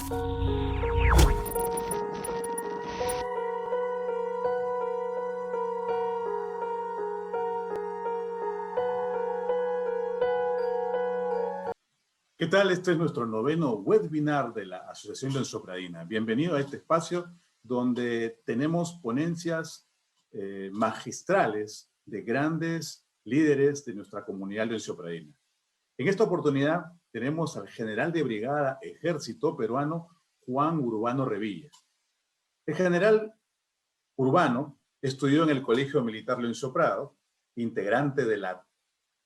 ¿Qué tal? Este es nuestro noveno webinar de la Asociación Lorenzo Pradina. Bienvenido a este espacio donde tenemos ponencias magistrales de grandes líderes de nuestra comunidad Lorenzo Pradina. En esta oportunidad tenemos al general de brigada Ejército Peruano, Juan Urbano Revilla. El general Urbano estudió en el Colegio Militar Leoncio Prado, integrante de la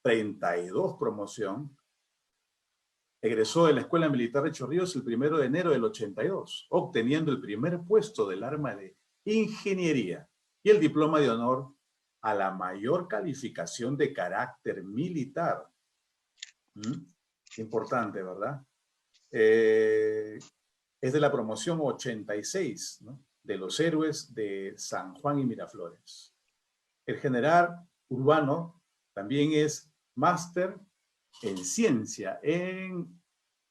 32 promoción. Egresó de la Escuela Militar de Chorrillos el 1 de enero del 82, obteniendo el primer puesto del arma de Ingeniería y el diploma de honor a la mayor calificación de carácter militar. Importante, ¿verdad? Es de la promoción 86, ¿no?, de los héroes de San Juan y Miraflores. El general Urbano también es máster en ciencia, en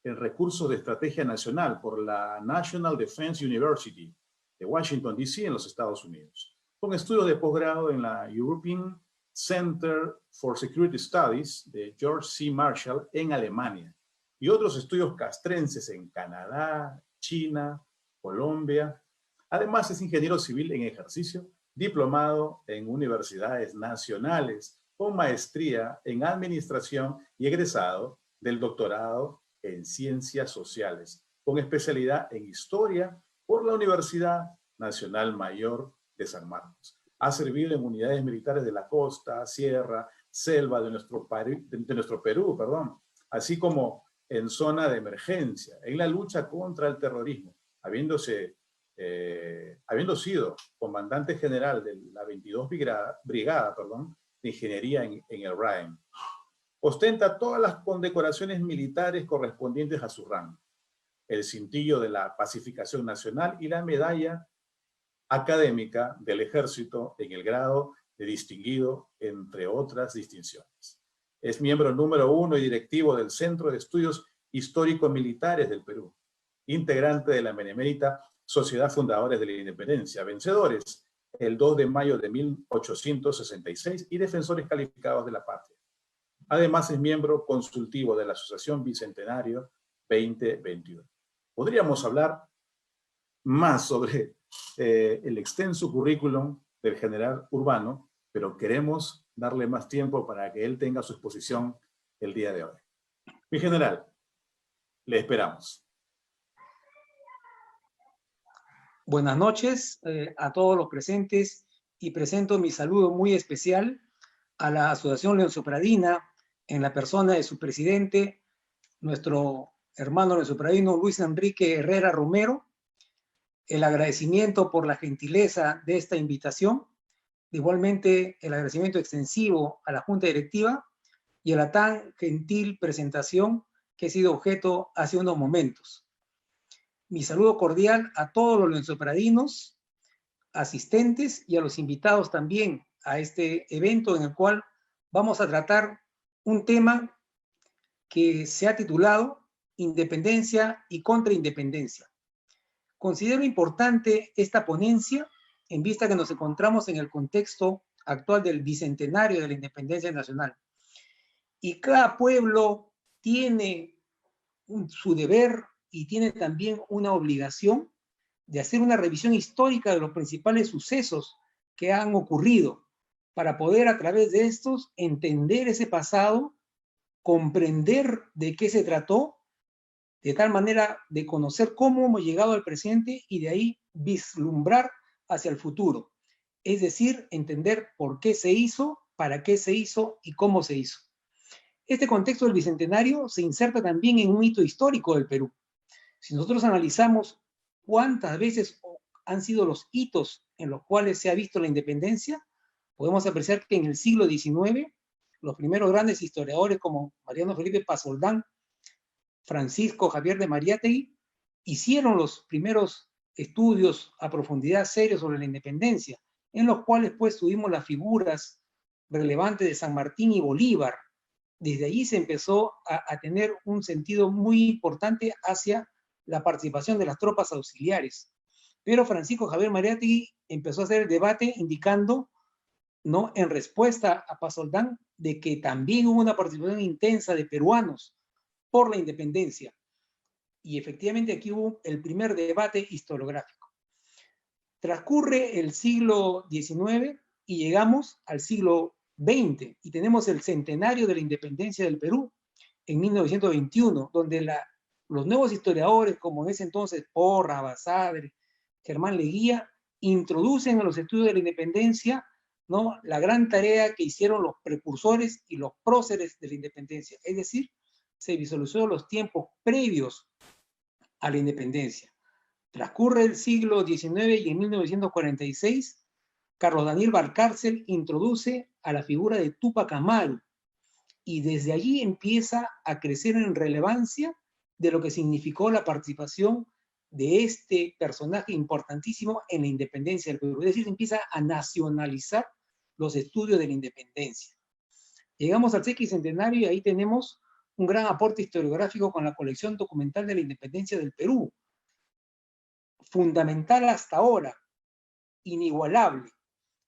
recursos de estrategia nacional por la National Defense University de Washington, D.C. en los Estados Unidos, con estudios de posgrado en la European Center for Security Studies de George C. Marshall en Alemania y otros estudios castrenses en Canadá, China, Colombia. Además es ingeniero civil en ejercicio, diplomado en universidades nacionales, con maestría en administración y egresado del doctorado en ciencias sociales, con especialidad en historia por la Universidad Nacional Mayor de San Marcos. Ha servido en unidades militares de la costa, sierra, selva de nuestro Perú, así como en zona de emergencia, en la lucha contra el terrorismo, habiendo sido comandante general de la 22 Brigada de Ingeniería en el RAEM. Ostenta todas las condecoraciones militares correspondientes a su rango: el cintillo de la Pacificación Nacional y la medalla académica del Ejército en el grado de distinguido, entre otras distinciones. Es miembro número 1 y directivo del Centro de Estudios Históricos Militares del Perú, integrante de la Benemérita Sociedad Fundadores de la Independencia, vencedores el 2 de mayo de 1866 y defensores calificados de la patria. Además es miembro consultivo de la Asociación Bicentenario 2021. Podríamos hablar más sobre el extenso currículum del general Urbano, pero queremos darle más tiempo para que él tenga su exposición el día de hoy. Mi general, le esperamos. Buenas noches a todos los presentes y presento mi saludo muy especial a la Asociación Lorenzo Pradina en la persona de su presidente, nuestro hermano Lorenzo Pradino Luis Enrique Herrera Romero, el agradecimiento por la gentileza de esta invitación, igualmente el agradecimiento extensivo a la Junta Directiva y a la tan gentil presentación que ha sido objeto hace unos momentos. Mi saludo cordial a todos los lorenzopradinos asistentes y a los invitados también a este evento en el cual vamos a tratar un tema que se ha titulado Independencia y Contraindependencia. Considero importante esta ponencia en vista que nos encontramos en el contexto actual del bicentenario de la independencia nacional. Y cada pueblo tiene su deber y tiene también una obligación de hacer una revisión histórica de los principales sucesos que han ocurrido para poder a través de estos entender ese pasado, comprender de qué se trató, de tal manera de conocer cómo hemos llegado al presente y de ahí vislumbrar hacia el futuro. Es decir, entender por qué se hizo, para qué se hizo y cómo se hizo. Este contexto del bicentenario se inserta también en un hito histórico del Perú. Si nosotros analizamos cuántas veces han sido los hitos en los cuales se ha visto la independencia, podemos apreciar que en el siglo XIX, los primeros grandes historiadores como Mariano Felipe Pasoldán, Francisco Javier de Mariátegui, hicieron los primeros estudios a profundidad serios sobre la independencia, en los cuales pues tuvimos las figuras relevantes de San Martín y Bolívar. Desde allí se empezó a tener un sentido muy importante hacia la participación de las tropas auxiliares. Pero Francisco Javier Mariátegui empezó a hacer el debate indicando, ¿no?, en respuesta a Paz Soldán, de que también hubo una participación intensa de peruanos por la independencia. Y efectivamente aquí hubo el primer debate historiográfico. Transcurre el siglo XIX y llegamos al siglo XX y tenemos el centenario de la independencia del Perú en 1921, donde los nuevos historiadores, como en ese entonces Porras, Basadre, Germán Leguía, introducen a los estudios de la independencia, ¿no?, la gran tarea que hicieron los precursores y los próceres de la independencia. Es decir, se visualizó los tiempos previos a la independencia. Transcurre el siglo XIX y en 1946, Carlos Daniel Valcárcel introduce a la figura de Túpac Amaru y desde allí empieza a crecer en relevancia de lo que significó la participación de este personaje importantísimo en la independencia del Perú. Es decir, empieza a nacionalizar los estudios de la independencia. Llegamos al sesquicentenario y ahí tenemos un gran aporte historiográfico con la colección documental de la independencia del Perú. Fundamental hasta ahora, inigualable.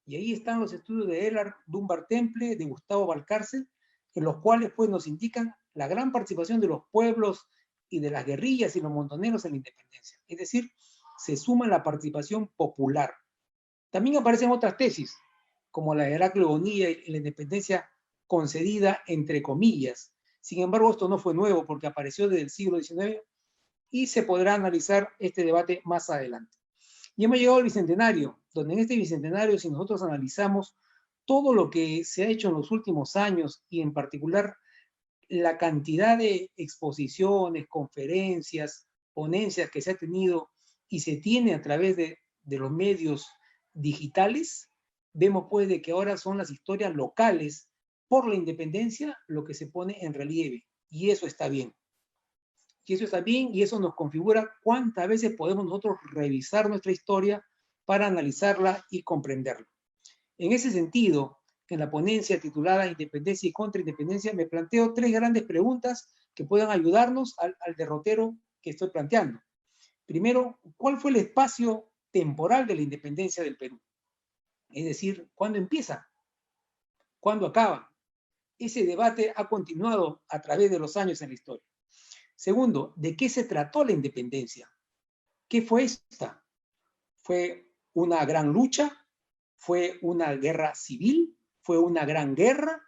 Y ahí están los estudios de Elar Dunbar Temple, de Gustavo Valcárcel, en los cuales pues, nos indican la gran participación de los pueblos y de las guerrillas y los montoneros en la independencia. Es decir, se suma la participación popular. También aparecen otras tesis, como la de Heraclio Bonilla y la independencia concedida entre comillas. Sin embargo, esto no fue nuevo porque apareció desde el siglo XIX y se podrá analizar este debate más adelante. Y hemos llegado al Bicentenario, donde en este Bicentenario, si nosotros analizamos todo lo que se ha hecho en los últimos años y en particular la cantidad de exposiciones, conferencias, ponencias que se ha tenido y se tiene a través de los medios digitales, vemos pues de que ahora son las historias locales por la independencia lo que se pone en relieve. Y eso está bien. Y eso está bien y eso nos configura cuántas veces podemos nosotros revisar nuestra historia para analizarla y comprenderla. En ese sentido, en la ponencia titulada Independencia y Contraindependencia, me planteo tres grandes preguntas que puedan ayudarnos al derrotero que estoy planteando. Primero, ¿cuál fue el espacio temporal de la independencia del Perú? Es decir, ¿cuándo empieza? ¿Cuándo acaba? Ese debate ha continuado a través de los años en la historia. Segundo, ¿de qué se trató la independencia? ¿Qué fue esta? ¿Fue una gran lucha? ¿Fue una guerra civil? ¿Fue una gran guerra?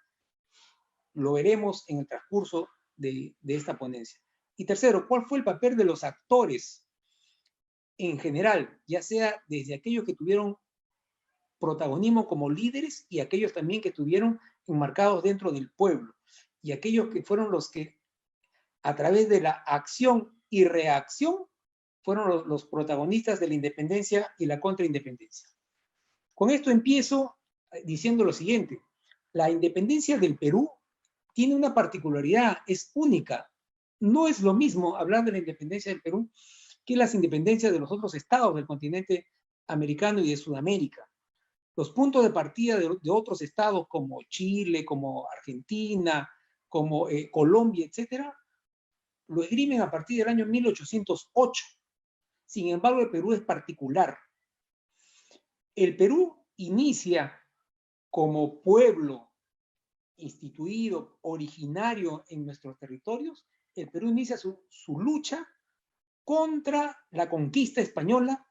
Lo veremos en el transcurso de esta ponencia. Y tercero, ¿cuál fue el papel de los actores en general? Ya sea desde aquellos que tuvieron protagonismo como líderes y aquellos también que estuvieron enmarcados dentro del pueblo. Y aquellos que fueron los que a través de la acción y reacción fueron los protagonistas de la independencia y la contraindependencia. Con esto empiezo diciendo lo siguiente. La independencia del Perú tiene una particularidad, es única. No es lo mismo hablar de la independencia del Perú que las independencias de los otros estados del continente americano y de Sudamérica. Los puntos de partida de otros estados como Chile, como Argentina, como Colombia, etcétera, lo esgrimen a partir del año 1808. Sin embargo, el Perú es particular. El Perú inicia como pueblo instituido, originario en nuestros territorios. El Perú inicia su lucha contra la conquista española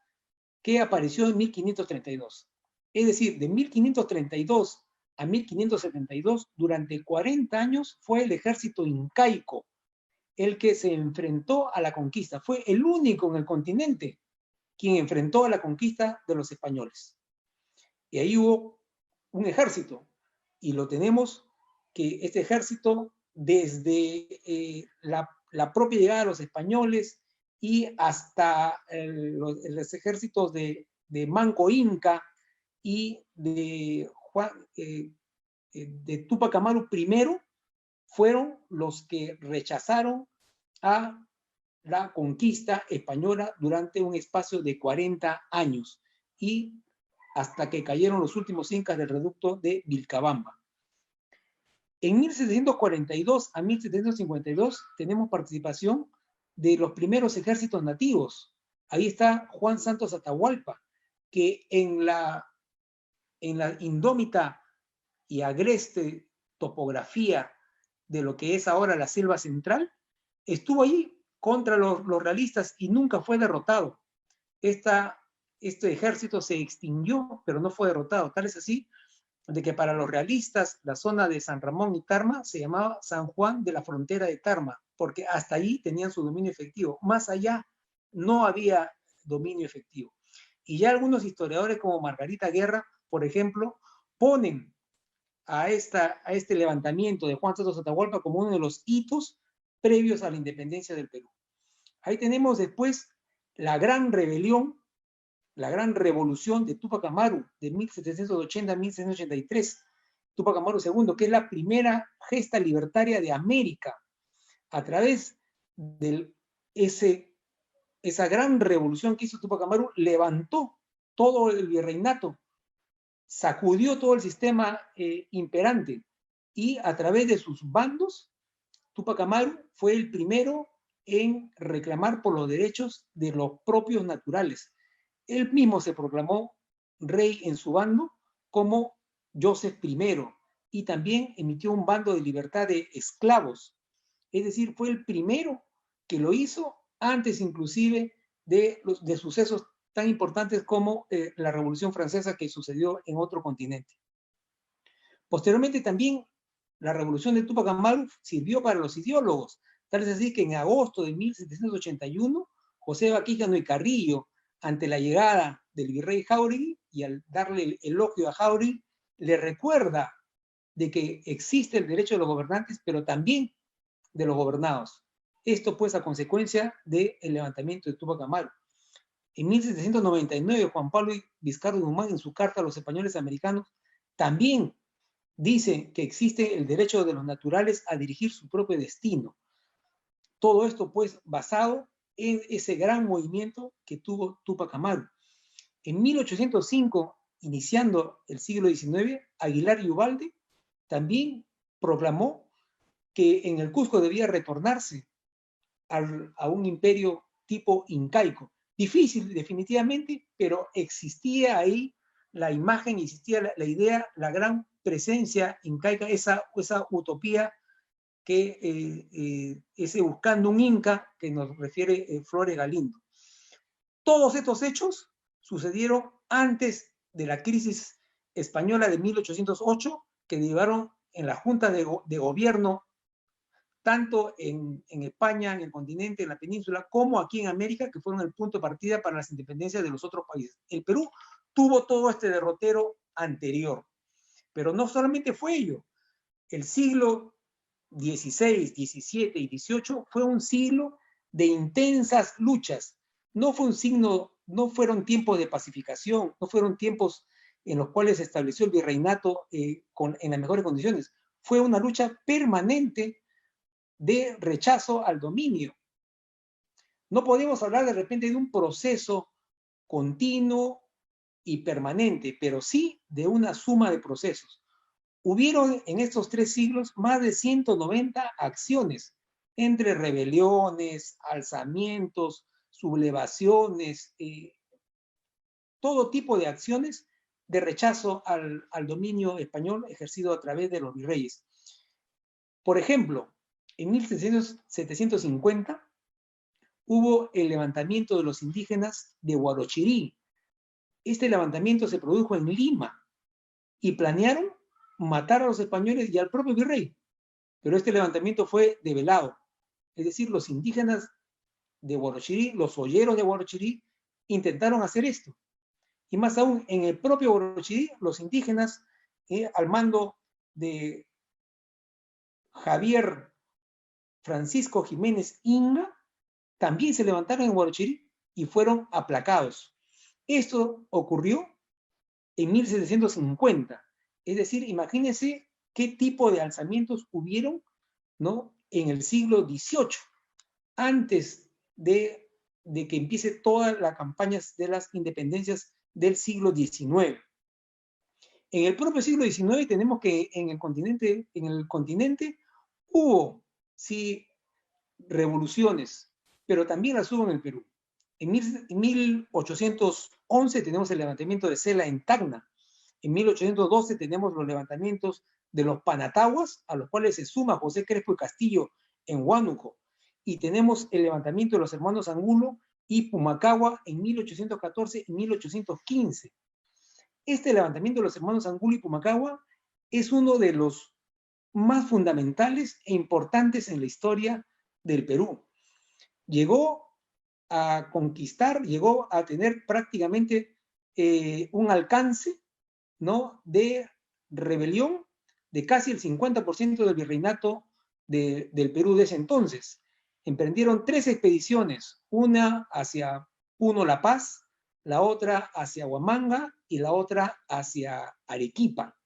que apareció en 1532. Es decir, de 1532 a 1572, durante 40 años fue el ejército incaico el que se enfrentó a la conquista. Fue el único en el continente quien enfrentó a la conquista de los españoles. Y ahí hubo un ejército, y lo tenemos que este ejército, desde la propia llegada de los españoles y hasta los ejércitos de Manco Inca y de Túpac Amaru I, fueron los que rechazaron a la conquista española durante un espacio de 40 años y hasta que cayeron los últimos incas del reducto de Vilcabamba. En 1742 a 1752 tenemos participación de los primeros ejércitos nativos. Ahí está Juan Santos Atahualpa, que en la indómita y agreste topografía de lo que es ahora la selva central, estuvo allí contra los realistas y nunca fue derrotado. Este ejército se extinguió, pero no fue derrotado. Tal es así de que para los realistas la zona de San Ramón y Tarma se llamaba San Juan de la Frontera de Tarma, porque hasta allí tenían su dominio efectivo. Más allá no había dominio efectivo. Y ya algunos historiadores como Margarita Guerra, por ejemplo, ponen a este levantamiento de Juan Santos Atahualpa como uno de los hitos previos a la independencia del Perú. Ahí tenemos después la gran rebelión, la gran revolución de Túpac Amaru de 1780 a 1783. Túpac Amaru II, que es la primera gesta libertaria de América. A través de esa gran revolución que hizo Túpac Amaru, levantó todo el virreinato, sacudió todo el sistema imperante, y a través de sus bandos, Túpac Amaru fue el primero en reclamar por los derechos de los propios naturales. Él mismo se proclamó rey en su bando como Joseph I, y también emitió un bando de libertad de esclavos. Es decir, fue el primero que lo hizo antes inclusive de sucesos tan importantes como la Revolución Francesa que sucedió en otro continente. Posteriormente también la revolución de Túpac Amaru sirvió para los ideólogos, tal es así que en agosto de 1781, José Baquícano y Carrillo, ante la llegada del virrey Jáuregui, y al darle el elogio a Jáuregui, le recuerda de que existe el derecho de los gobernantes, pero también de los gobernados. Esto pues a consecuencia del levantamiento de Túpac Amaru. En 1799, Juan Pablo Vizcarra Dumán, en su carta a los españoles americanos, también dice que existe el derecho de los naturales a dirigir su propio destino. Todo esto pues basado en ese gran movimiento que tuvo Túpac Amaru. En 1805, iniciando el siglo XIX, Aguilar y Ubalde también proclamó que en el Cusco debía retornarse a un imperio tipo incaico. Difícil, definitivamente, pero existía ahí la imagen, existía la idea, la gran presencia incaica, esa utopía que ese buscando un inca que nos refiere Flores Galindo. Todos estos hechos sucedieron antes de la crisis española de 1808, que llevaron en la Junta de Gobierno, tanto en España, en el continente, en la península, como aquí en América, que fueron el punto de partida para las independencias de los otros países. El Perú tuvo todo este derrotero anterior, pero no solamente fue ello. El siglo XVI, XVII y XVIII fue un siglo de intensas luchas. No fueron tiempos de pacificación, no fueron tiempos en los cuales se estableció el virreinato en las mejores condiciones. Fue una lucha permanente de rechazo al dominio. No podemos hablar de repente de un proceso continuo y permanente, pero sí de una suma de procesos. Hubieron en estos 3 siglos más de 190 acciones, entre rebeliones, alzamientos, sublevaciones, todo tipo de acciones de rechazo al dominio español ejercido a través de los virreyes. Por ejemplo, en 1750 hubo el levantamiento de los indígenas de Huarochirí. Este levantamiento se produjo en Lima y planearon matar a los españoles y al propio virrey, pero este levantamiento fue develado. Es decir, los indígenas de Huarochirí, los olleros de Huarochirí, intentaron hacer esto. Y más aún, en el propio Huarochirí, los indígenas, al mando de Javier Francisco Jiménez Inga, también se levantaron en Huarochirí y fueron aplacados. Esto ocurrió en 1750. Es decir, imagínense qué tipo de alzamientos hubieron, ¿no?, en el siglo XVIII, antes de que empiece toda la campaña de las independencias del siglo XIX. En el propio siglo XIX tenemos que en el continente hubo, sí, revoluciones, pero también las hubo en el Perú. En 1811 tenemos el levantamiento de Cela en Tacna. En 1812 tenemos los levantamientos de los Panataguas, a los cuales se suma José Crespo y Castillo en Huánuco. Y tenemos el levantamiento de los hermanos Angulo y Pumacahua en 1814 y 1815. Este levantamiento de los hermanos Angulo y Pumacahua es uno de los más fundamentales e importantes en la historia del Perú. Llegó a conquistar, llegó a tener prácticamente un alcance, ¿no?, de rebelión de casi el 50% del virreinato del Perú de ese entonces. Emprendieron 3 expediciones, una hacia Puno La Paz, la otra hacia Huamanga y la otra hacia Arequipa.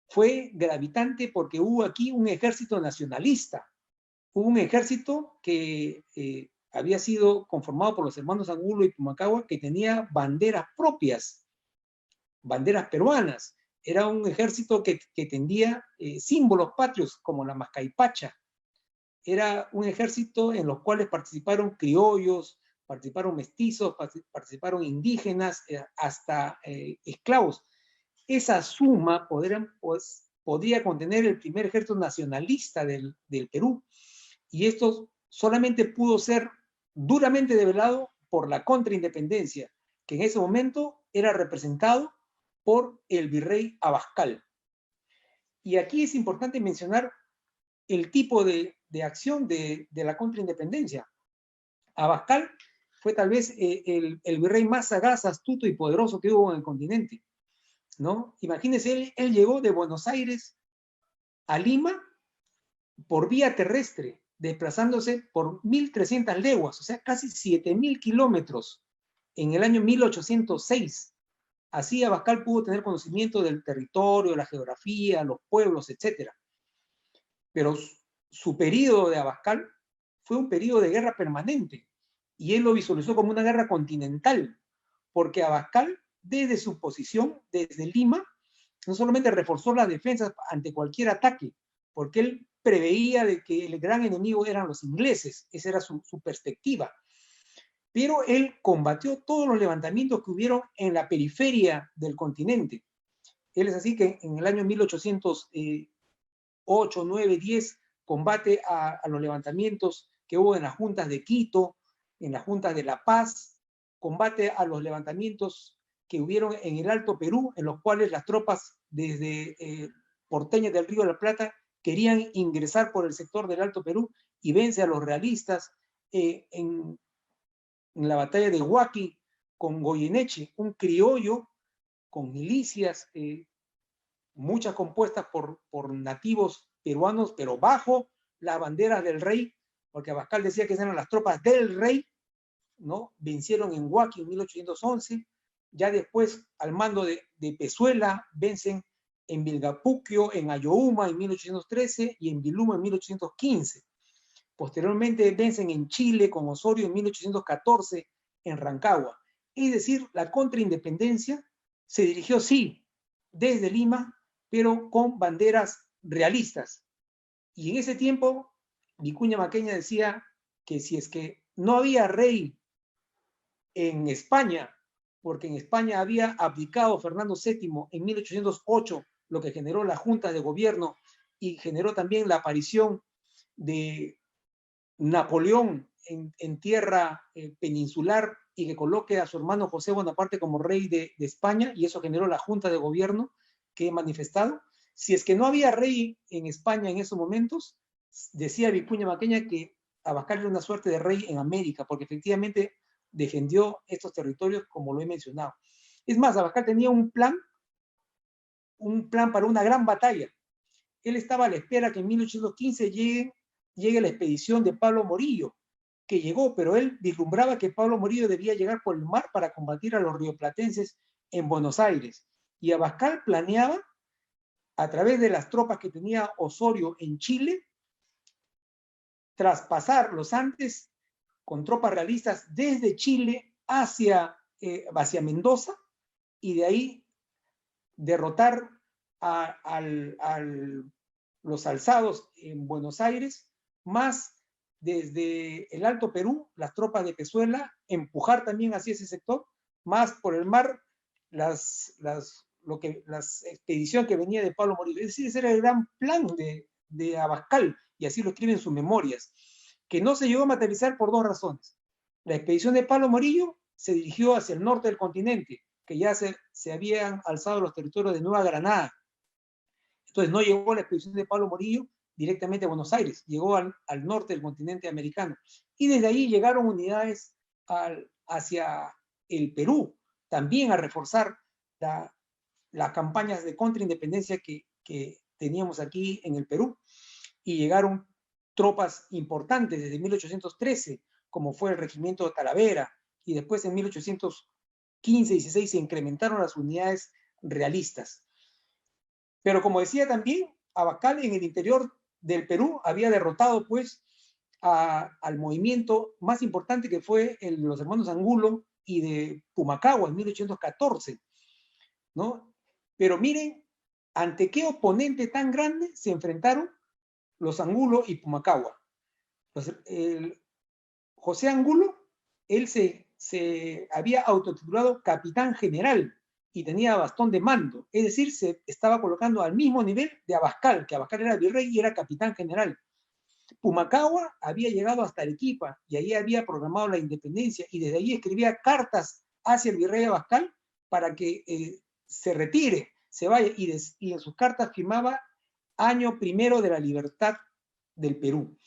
Fue gravitante porque hubo aquí un ejército nacionalista, hubo un ejército que había sido conformado por los hermanos Angulo y Pumacahua, que tenía banderas propias, banderas peruanas. Era un ejército que tendía símbolos patrios como la mascaipacha. Era un ejército en los cuales participaron criollos, participaron mestizos, participaron indígenas, hasta esclavos. Esa suma podría contener el primer ejército nacionalista del Perú, y esto solamente pudo ser duramente develado por la contraindependencia, que en ese momento era representado por el virrey Abascal. Y aquí es importante mencionar el tipo de acción de la contraindependencia. Abascal fue tal vez el virrey más sagaz, astuto y poderoso que hubo en el continente, ¿no? Imagínense, él llegó de Buenos Aires a Lima por vía terrestre, desplazándose por 1.300 leguas, o sea, casi 7.000 kilómetros en el año 1806. Así Abascal pudo tener conocimiento del territorio, la geografía, los pueblos, etc. Pero su periodo de Abascal fue un periodo de guerra permanente, y él lo visualizó como una guerra continental, porque Abascal, desde su posición, desde Lima, no solamente reforzó las defensas ante cualquier ataque, porque él preveía de que el gran enemigo eran los ingleses, esa era su perspectiva, pero él combatió todos los levantamientos que hubieron en la periferia del continente. Él es así que en el año 1808, 9, 10, combate a los levantamientos que hubo en las juntas de Quito, en las juntas de La Paz, combate a los levantamientos que hubieron en el Alto Perú, en los cuales las tropas desde porteñas del Río de la Plata querían ingresar por el sector del Alto Perú y vence a los realistas en la batalla de Huaqui con Goyeneche, un criollo con milicias, muchas compuestas por nativos peruanos, pero bajo la bandera del rey, porque Abascal decía que eran las tropas del rey, ¿no? Vencieron en Huaqui en 1811, ya después al mando de Pezuela vencen en Vilgapuquio, en Ayohuma en 1813 y en Viluma en 1815. Posteriormente vencen en Chile con Osorio en 1814 en Rancagua. Es decir, la contraindependencia se dirigió, sí, desde Lima, pero con banderas realistas. Y en ese tiempo, Vicuña Mackenna decía que si es que no había rey en España, porque en España había abdicado Fernando VII en 1808, lo que generó la Junta de Gobierno y generó también la aparición de Napoleón en tierra peninsular, y que coloque a su hermano José Bonaparte como rey de España, y eso generó la Junta de Gobierno que he manifestado. Si es que no había rey en España en esos momentos, decía Vicuña Mackenna que Abascal era una suerte de rey en América, porque efectivamente defendió estos territorios como lo he mencionado. Es más, Abascal tenía un plan para una gran batalla. Él estaba a la espera que en 1815 llegue la expedición de Pablo Morillo, que llegó, pero él vislumbraba que Pablo Morillo debía llegar por el mar para combatir a los rioplatenses en Buenos Aires. Y Abascal planeaba, a través de las tropas que tenía Osorio en Chile, traspasar los Andes con tropas realistas desde Chile hacia Mendoza, y de ahí derrotar a los alzados en Buenos Aires, más desde el Alto Perú, las tropas de Pezuela, empujar también hacia ese sector, más por el mar, la expedición que venía de Pablo Morillo. Es decir, ese era el gran plan de Abascal, y así lo escribe en sus memorias, que no se llegó a materializar por dos razones. La expedición de Pablo Morillo se dirigió hacia el norte del continente, que ya se habían alzado los territorios de Nueva Granada. Entonces no llegó la expedición de Pablo Morillo directamente a Buenos Aires, llegó al norte del continente americano. Y desde ahí llegaron unidades hacia el Perú, también a reforzar las campañas de contraindependencia que teníamos aquí en el Perú. Y llegaron tropas importantes desde 1813, como fue el regimiento de Talavera, y después en 1815-16 se incrementaron las unidades realistas. Pero como decía también, Abascal en el interior del Perú había derrotado pues al movimiento más importante, que fue el de los hermanos Angulo y de Pumacahua en 1814, ¿no? Pero miren, ante qué oponente tan grande se enfrentaron los Angulo y Pumacahua. José Angulo, él se había autotitulado capitán general y tenía bastón de mando, es decir, se estaba colocando al mismo nivel de Abascal, que Abascal era virrey y era capitán general. Pumacahua había llegado hasta Arequipa y ahí había programado la independencia, y desde ahí escribía cartas hacia el virrey Abascal para que se retire, se vaya, y en sus cartas firmaba año 1 de la libertad del Perú.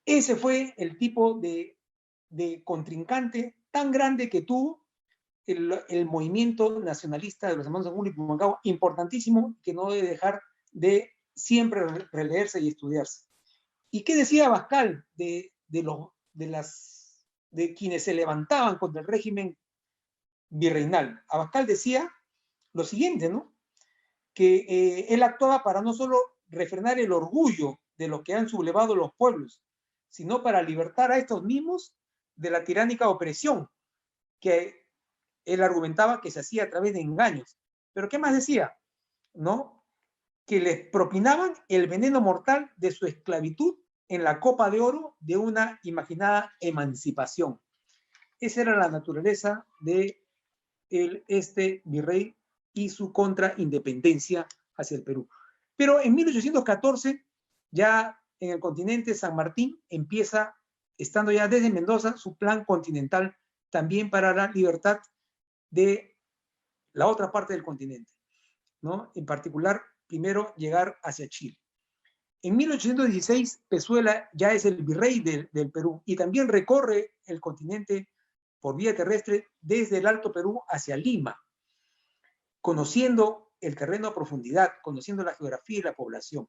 Ese fue el tipo de contrincante tan grande que tuvo el movimiento nacionalista de los hermanos Angulo y Pumacahua, importantísimo, que no debe dejar de siempre releerse y estudiarse. ¿Y qué decía Abascal de quienes se levantaban contra el régimen virreinal? Abascal decía lo siguiente, ¿no? Que él actuaba para no solo refrenar el orgullo de los que han sublevado los pueblos, sino para libertar a estos mismos de la tiránica opresión que él argumentaba que se hacía a través de engaños. Pero ¿qué más decía? ¿No? Que les propinaban el veneno mortal de su esclavitud en la copa de oro de una imaginada emancipación. Esa era la naturaleza de este virrey y su contraindependencia hacia el Perú. Pero en 1814, ya en el continente, San Martín empieza, estando ya desde Mendoza, su plan continental también para la libertad de la otra parte del continente, ¿no? En particular, primero llegar hacia Chile. En 1816, Pezuela ya es el virrey del Perú y también recorre el continente por vía terrestre desde el Alto Perú hacia Lima, conociendo el terreno a profundidad, conociendo la geografía y la población.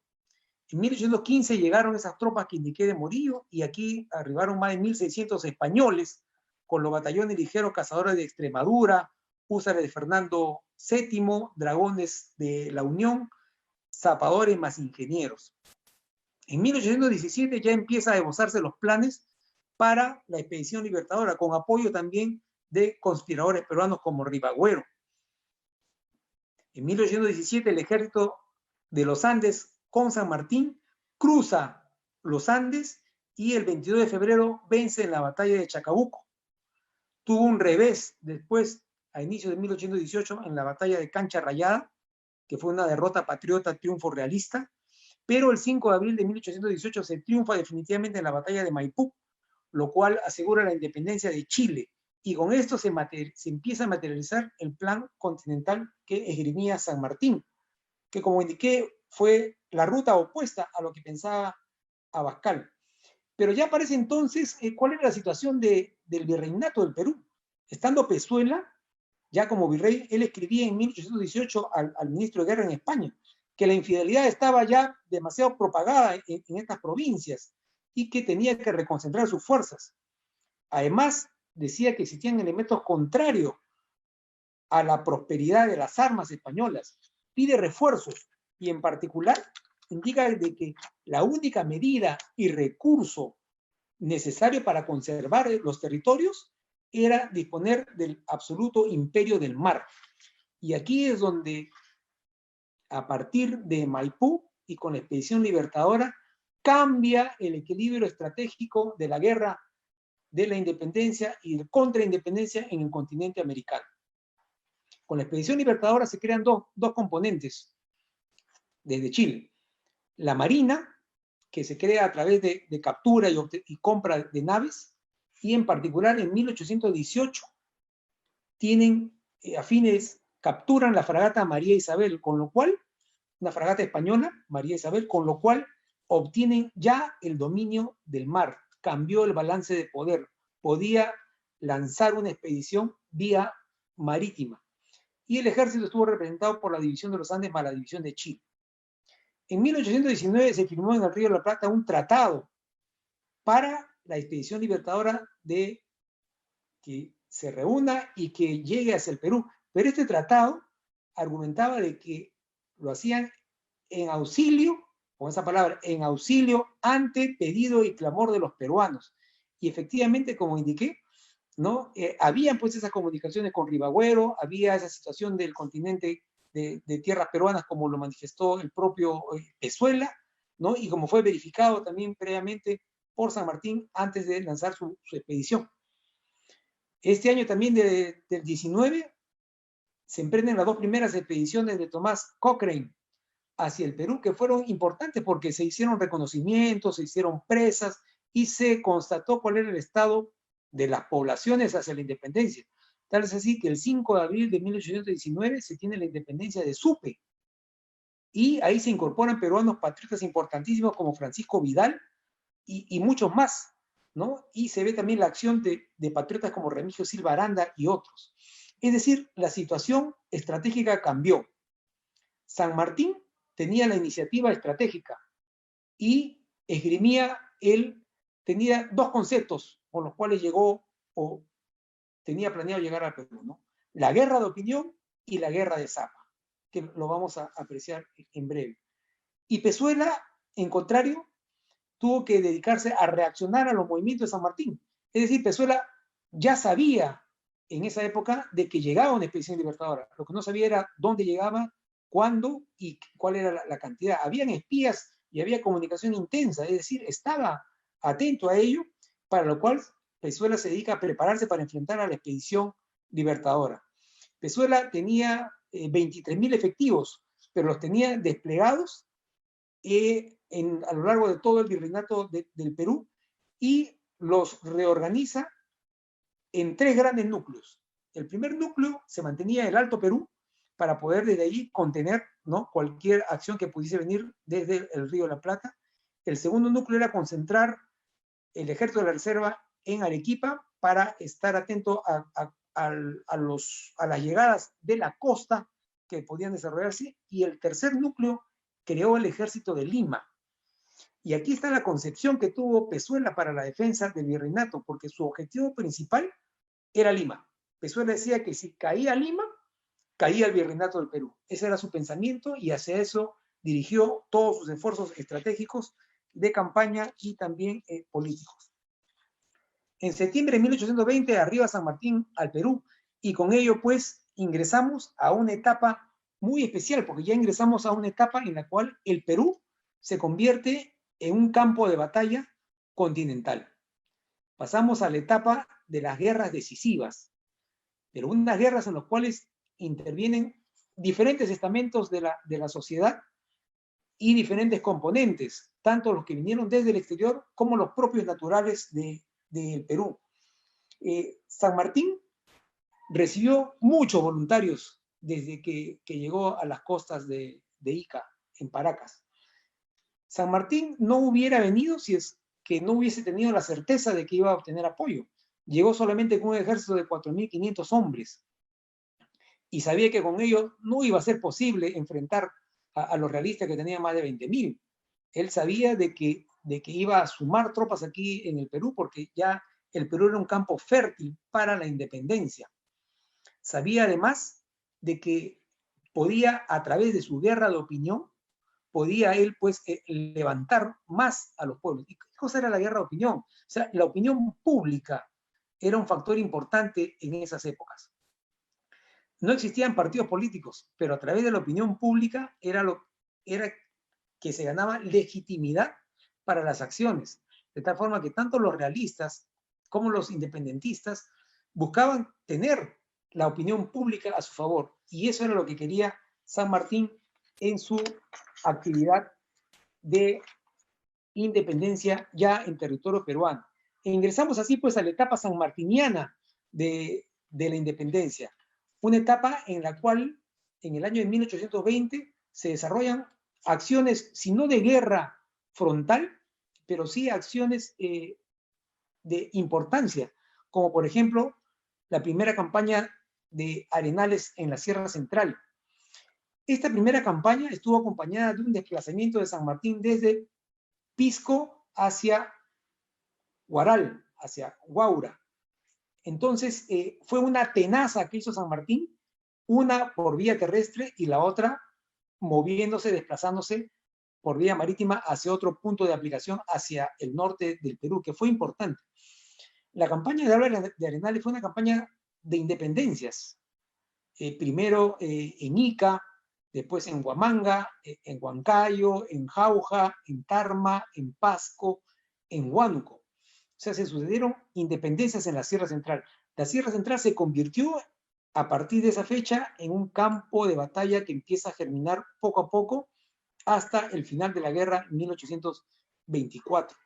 En 1815 llegaron esas tropas que indiqué de Morillo, y aquí arribaron más de 1.600 españoles con los batallones ligeros cazadores de Extremadura, húsares de Fernando VII, dragones de la Unión, zapadores más ingenieros. En 1817 ya empieza a esbozarse los planes para la expedición libertadora, con apoyo también de conspiradores peruanos como Ribagüero. En 1817 el ejército de los Andes con San Martín cruza los Andes y el 22 de febrero vence en la batalla de Chacabuco. Tuvo un revés después, a inicios de 1818, en la batalla de Cancha Rayada, que fue una derrota patriota, triunfo realista, pero el 5 de abril de 1818 se triunfa definitivamente en la batalla de Maipú, lo cual asegura la independencia de Chile, y con esto se empieza a materializar el plan continental que esgrimía San Martín, que, como indiqué, fue la ruta opuesta a lo que pensaba Abascal. Pero ya aparece entonces cuál era la situación del virreinato del Perú. Estando Pezuela, ya como virrey, él escribía en 1818 al ministro de Guerra en España que la infidelidad estaba ya demasiado propagada en estas provincias y que tenía que reconcentrar sus fuerzas. Además, decía que existían elementos contrarios a la prosperidad de las armas españolas. Pide refuerzos y, en particular, indica de que la única medida y recurso necesario para conservar los territorios era disponer del absoluto imperio del mar. Y aquí es donde, a partir de Maipú y con la expedición libertadora, cambia el equilibrio estratégico de la guerra de la independencia y de contraindependencia en el continente americano. Con la Expedición Libertadora se crean dos componentes desde Chile. La Marina, que se crea a través de captura y compra de naves, y en particular en 1818 capturan la fragata María Isabel, con lo cual, una fragata española, María Isabel, con lo cual obtienen ya el dominio del mar, cambió el balance de poder, podía lanzar una expedición vía marítima. Y el ejército estuvo representado por la División de los Andes más la División de Chile. En 1819 se firmó en el Río de la Plata un tratado para la Expedición Libertadora de que se reúna y que llegue hacia el Perú. Pero este tratado argumentaba de que lo hacían en auxilio, con esa palabra, en auxilio ante pedido y clamor de los peruanos. Y efectivamente, como indiqué, ¿no? Habían pues esas comunicaciones con Ribagüero, había esa situación del continente de tierras peruanas, como lo manifestó el propio Pezuela, ¿no? Y como fue verificado también previamente por San Martín antes de lanzar su expedición. Este año también del 19 se emprenden las dos primeras expediciones de Tomás Cochrane hacia el Perú, que fueron importantes porque se hicieron reconocimientos, se hicieron presas y se constató cuál era el estado de las poblaciones hacia la independencia. Tal es así que el 5 de abril de 1819 se tiene la independencia de Supe, y ahí se incorporan peruanos patriotas importantísimos como Francisco Vidal y muchos más, ¿no? Y se ve también la acción de patriotas como Remigio Silva Aranda y otros. Es decir, la situación estratégica cambió. San Martín tenía la iniciativa estratégica y tenía dos conceptos con los cuales llegó o tenía planeado llegar al Perú, ¿no? La guerra de opinión y la guerra de Zapa, que lo vamos a apreciar en breve. Y Pezuela, en contrario, tuvo que dedicarse a reaccionar a los movimientos de San Martín. Es decir, Pezuela ya sabía en esa época de que llegaba una expedición libertadora. Lo que no sabía era dónde llegaba, cuándo y cuál era la cantidad. Habían espías y había comunicación intensa, es decir, estaba atento a ello, para lo cual Pezuela se dedica a prepararse para enfrentar a la expedición libertadora. Pezuela tenía 23.000 efectivos, pero los tenía desplegados a lo largo de todo el virreinato del Perú, y los reorganiza en tres grandes núcleos. El primer núcleo se mantenía en el Alto Perú para poder desde ahí contener, ¿no?, cualquier acción que pudiese venir desde el Río de la Plata. El segundo núcleo era concentrar el ejército de la reserva en Arequipa para estar atento a las llegadas de la costa que podían desarrollarse. Y el tercer núcleo creó el ejército de Lima. Y aquí está la concepción que tuvo Pezuela para la defensa del virreinato, porque su objetivo principal era Lima. Pezuela decía que si caía Lima, caía el virreinato del Perú. Ese era su pensamiento y hacia eso dirigió todos sus esfuerzos estratégicos de campaña y también políticos. En septiembre de 1820 arriba San Martín al Perú, y con ello pues ingresamos a una etapa muy especial, porque ya ingresamos a una etapa en la cual el Perú se convierte en un campo de batalla continental. Pasamos a la etapa de las guerras decisivas, pero unas guerras en las cuales intervienen diferentes estamentos de la sociedad y diferentes componentes, tanto los que vinieron desde el exterior como los propios naturales del Perú. San Martín recibió muchos voluntarios desde que llegó a las costas de Ica, en Paracas. San Martín no hubiera venido si es que no hubiese tenido la certeza de que iba a obtener apoyo. Llegó solamente con un ejército de 4.500 hombres y sabía que con ello no iba a ser posible enfrentar a los realistas, que tenían más de 20.000. Él sabía de que iba a sumar tropas aquí en el Perú, porque ya el Perú era un campo fértil para la independencia. Sabía además de que podía, a través de su guerra de opinión, podía él pues levantar más a los pueblos. ¿Y qué cosa era la guerra de opinión? O sea, la opinión pública era un factor importante en esas épocas. No existían partidos políticos, pero a través de la opinión pública era que se ganaba legitimidad para las acciones, de tal forma que tanto los realistas como los independentistas buscaban tener la opinión pública a su favor, y eso era lo que quería San Martín en su actividad de independencia ya en territorio peruano. E ingresamos así pues a la etapa sanmartiniana de la independencia, una etapa en la cual en el año de 1820 se desarrollan acciones, si no de guerra frontal, pero sí acciones de importancia, como por ejemplo la primera campaña de Arenales en la Sierra Central. Esta primera campaña estuvo acompañada de un desplazamiento de San Martín desde Pisco hacia Huaral, hacia Huaura. Entonces, fue una tenaza que hizo San Martín, una por vía terrestre y la otra moviéndose, desplazándose por vía marítima hacia otro punto de aplicación hacia el norte del Perú, que fue importante. La campaña de Álvarez de Arenales fue una campaña de independencias. Primero en Ica, después en Huamanga, en Huancayo, en Jauja, en Tarma, en Pasco, en Huánuco. O sea, se sucedieron independencias en la Sierra Central. La Sierra Central se convirtió a partir de esa fecha en un campo de batalla que empieza a germinar poco a poco hasta el final de la guerra en 1824.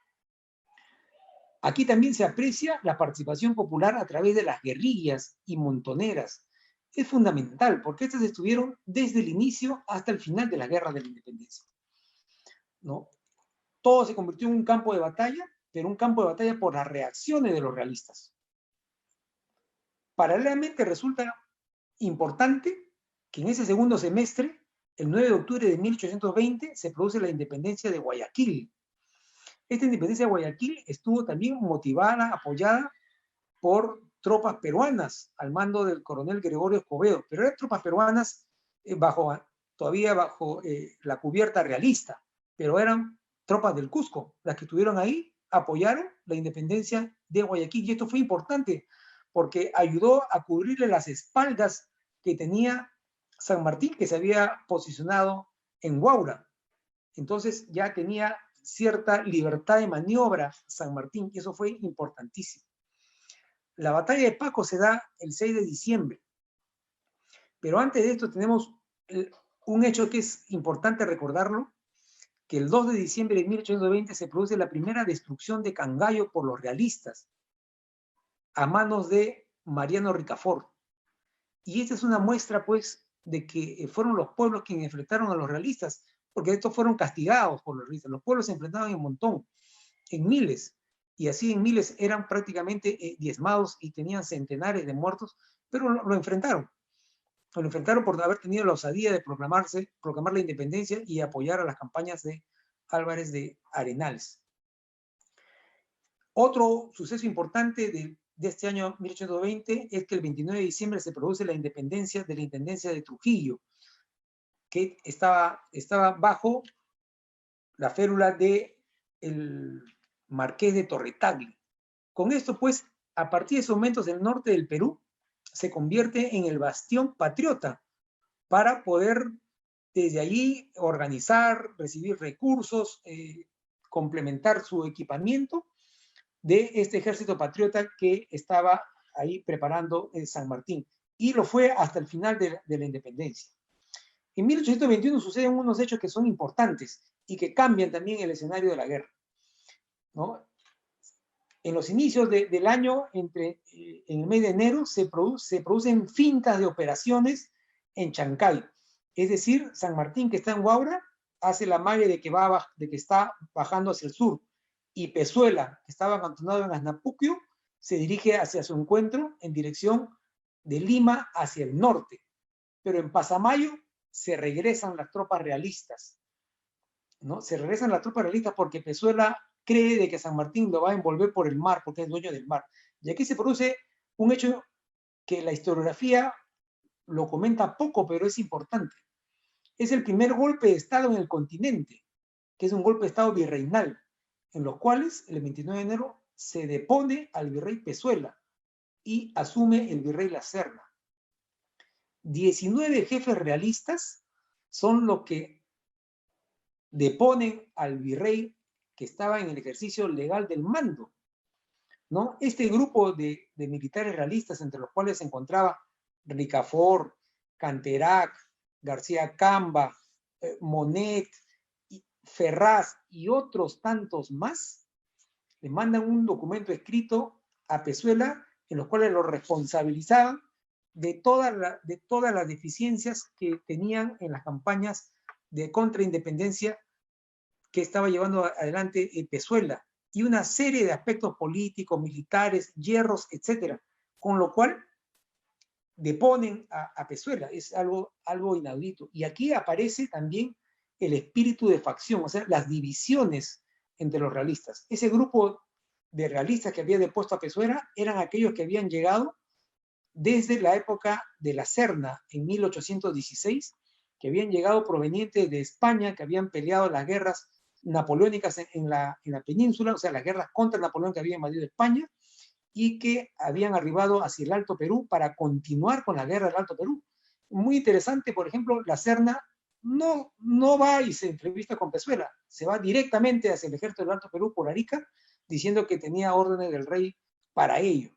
Aquí también se aprecia la participación popular a través de las guerrillas y montoneras. Es fundamental porque estas estuvieron desde el inicio hasta el final de la guerra de la independencia, ¿no? Todo se convirtió en un campo de batalla, pero un campo de batalla por las reacciones de los realistas. Paralelamente resulta importante que en ese segundo semestre, el 9 de octubre de 1820, se produce la independencia de Guayaquil. Esta independencia de Guayaquil estuvo también motivada, apoyada por tropas peruanas al mando del coronel Gregorio Escobedo, pero eran tropas peruanas todavía bajo la cubierta realista, pero eran tropas del Cusco, las que estuvieron ahí, apoyaron la independencia de Guayaquil, y esto fue importante porque ayudó a cubrirle las espaldas que tenía San Martín, que se había posicionado en Huaura. Entonces ya tenía cierta libertad de maniobra San Martín, y eso fue importantísimo. La batalla de Pasco se da el 6 de diciembre, pero antes de esto tenemos un hecho que es importante recordarlo, que el 2 de diciembre de 1820 se produce la primera destrucción de Cangallo por los realistas, a manos de Mariano Ricafort. Y esta es una muestra, pues, de que fueron los pueblos quienes enfrentaron a los realistas, porque estos fueron castigados por los realistas. Los pueblos se enfrentaban en montón, en miles, y así en miles eran prácticamente diezmados y tenían centenares de muertos, pero lo enfrentaron. Lo enfrentaron por haber tenido la osadía de proclamar la independencia y apoyar a las campañas de Álvarez de Arenales. Otro suceso importante de este año 1820 es que el 29 de diciembre se produce la independencia de la Intendencia de Trujillo, que estaba bajo la férula del Marqués de Torretagli. Con esto, pues, a partir de esos momentos, el norte del Perú se convierte en el bastión patriota para poder desde allí organizar, recibir recursos, complementar su equipamiento de este ejército patriota que estaba ahí preparando San Martín. Y lo fue hasta el final de la independencia. En 1821 suceden unos hechos que son importantes y que cambian también el escenario de la guerra, ¿no? En los inicios del año, en el mes de enero, se producen fintas de operaciones en Chancay. Es decir, San Martín, que está en Huaura, hace la magia de que está bajando hacia el sur. Y Pezuela, que estaba acantonado en Asnapuquio, se dirige hacia su encuentro en dirección de Lima hacia el norte. Pero en Pasamayo se regresan las tropas realistas, ¿no? Se regresan las tropas realistas porque Pezuela cree de que San Martín lo va a envolver por el mar, porque es dueño del mar. Y aquí se produce un hecho que la historiografía lo comenta poco, pero es importante. Es el primer golpe de Estado en el continente, que es un golpe de Estado virreinal, en los cuales el 29 de enero se depone al virrey Pezuela y asume el virrey La Serna. 19 jefes realistas son los que deponen al virrey que estaba en el ejercicio legal del mando, ¿no? Este grupo de militares realistas, entre los cuales se encontraba Ricafort, Canterac, García Camba, Monet, Ferraz y otros tantos más, le mandan un documento escrito a Pezuela en los cuales lo responsabilizaban de todas las deficiencias que tenían en las campañas de contraindependencia que estaba llevando adelante Pezuela, y una serie de aspectos políticos, militares, hierros, etcétera, con lo cual deponen a Pezuela. Es algo inaudito. Y aquí aparece también el espíritu de facción, o sea, las divisiones entre los realistas. Ese grupo de realistas que había depuesto a Pezuela eran aquellos que habían llegado desde la época de la Serna, en 1816, que habían llegado provenientes de España, que habían peleado las guerras napoleónicas en la península, o sea, las guerras contra Napoleón que había invadido España, y que habían arribado hacia el Alto Perú para continuar con la guerra del Alto Perú. Muy interesante, por ejemplo, la Serna no va y se entrevista con Pezuela, se va directamente hacia el ejército del Alto Perú por Arica, diciendo que tenía órdenes del rey para ello.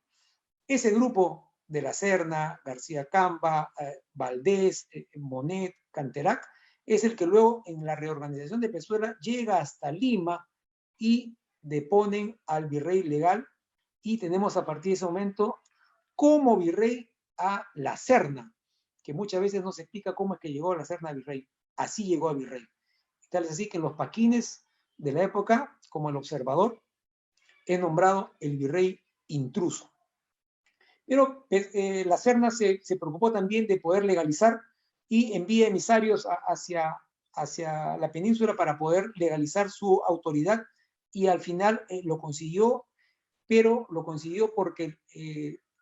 Ese grupo de la Serna, García Camba, Valdés, Monet, Canterac, es el que luego en la reorganización de Pezuela llega hasta Lima y deponen al virrey legal, y tenemos a partir de ese momento como virrey a la Serna, que muchas veces no se explica cómo es que llegó a la Serna a virrey. Así llegó a virrey. Tal es así que en los paquines de la época, como el Observador, es nombrado el virrey intruso. Pero la Serna se preocupó también de poder legalizar y envía emisarios hacia la península para poder legalizar su autoridad, y al final lo consiguió, pero lo consiguió porque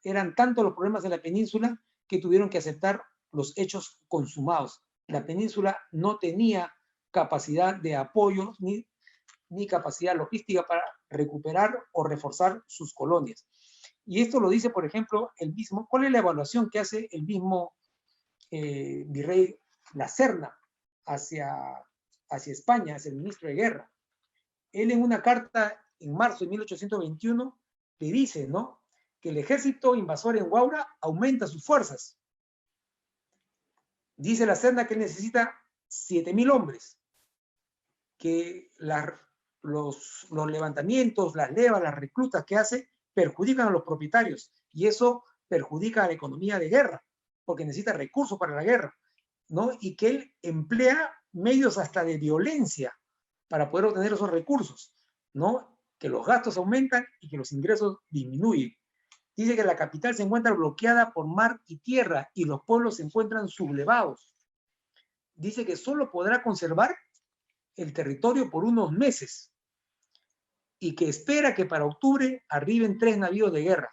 eran tantos los problemas de la península que tuvieron que aceptar los hechos consumados. La península no tenía capacidad de apoyo ni capacidad logística para recuperar o reforzar sus colonias. Y esto lo dice, por ejemplo, el mismo, ¿cuál es la evaluación que hace el mismo virrey La Serna hacia España, hacia el ministro de Guerra? Él en una carta en marzo de 1821 le dice, ¿no?, que el ejército invasor en Huaura aumenta sus fuerzas. Dice La Serna que él necesita 7.000 hombres, que los levantamientos, las levas, las reclutas que hace perjudican a los propietarios, y eso perjudica a la economía de guerra, porque necesita recursos para la guerra, ¿no? Y que él emplea medios hasta de violencia para poder obtener esos recursos, ¿no? Que los gastos aumentan y que los ingresos disminuyen. Dice que la capital se encuentra bloqueada por mar y tierra y los pueblos se encuentran sublevados. Dice que solo podrá conservar el territorio por unos meses y que espera que para octubre arriben 3 navíos de guerra.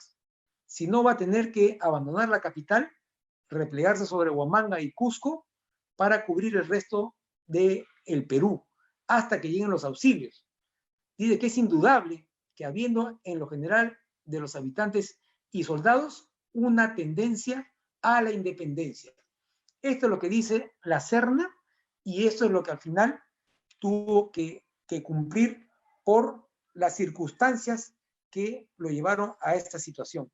Si no, va a tener que abandonar la capital, replegarse sobre Huamanga y Cusco para cubrir el resto del Perú hasta que lleguen los auxilios. Dice que es indudable que habiendo en lo general de los habitantes y soldados una tendencia a la independencia. Esto es lo que dice La Serna, y esto es lo que al final tuvo que cumplir por las circunstancias que lo llevaron a esta situación.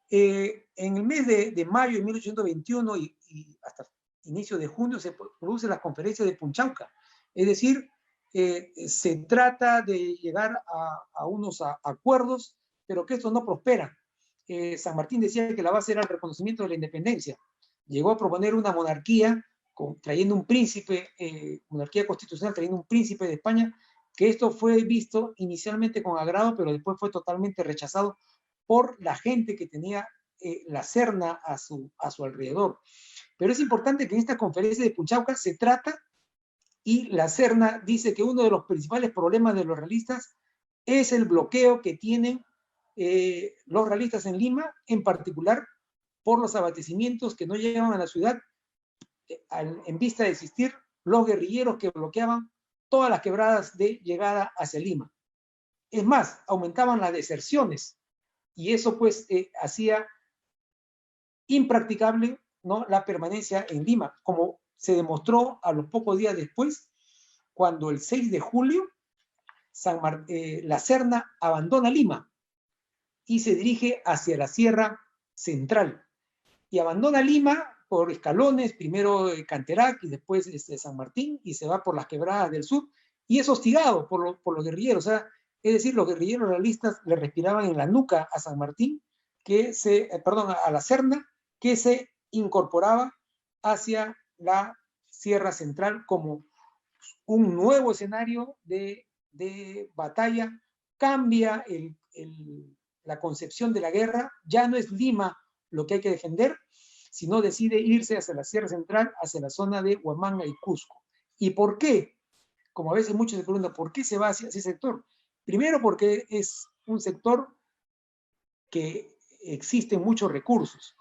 En el mes de mayo de 1821 y hasta inicio de junio se producen las conferencias de Punchauca. Es decir, se trata de llegar a unos acuerdos, pero que estos no prosperan. San Martín decía que la base era el reconocimiento de la independencia. Llegó a proponer una monarquía trayendo un príncipe, monarquía constitucional, trayendo un príncipe de España, que esto fue visto inicialmente con agrado, pero después fue totalmente rechazado por la gente que tenía La Serna a su alrededor. Pero es importante que en esta conferencia de Punchauca se trata, y La Serna dice que uno de los principales problemas de los realistas es el bloqueo que tienen los realistas en Lima, en particular por los abastecimientos que no llegaban a la ciudad en vista de existir los guerrilleros que bloqueaban todas las quebradas de llegada hacia Lima. Es más, aumentaban las deserciones, y eso pues hacía impracticable, ¿no?, la permanencia en Lima, como se demostró a los pocos días después, cuando el 6 de julio La Serna abandona Lima y se dirige hacia la Sierra Central. Y abandona Lima por escalones, primero Canterac y después San Martín, y se va por las quebradas del sur, y es hostigado por los guerrilleros. O sea, es decir, los guerrilleros realistas le respiraban en la nuca a San Martín, a la Serna, que se incorporaba hacia la Sierra Central como un nuevo escenario de batalla. Cambia la concepción de la guerra, ya no es Lima lo que hay que defender, sino decide irse hacia la Sierra Central, hacia la zona de Huamanga y Cusco. ¿Y por qué? Como a veces muchos se preguntan, ¿por qué se va hacia ese sector? Primero, porque es un sector que existen muchos recursos.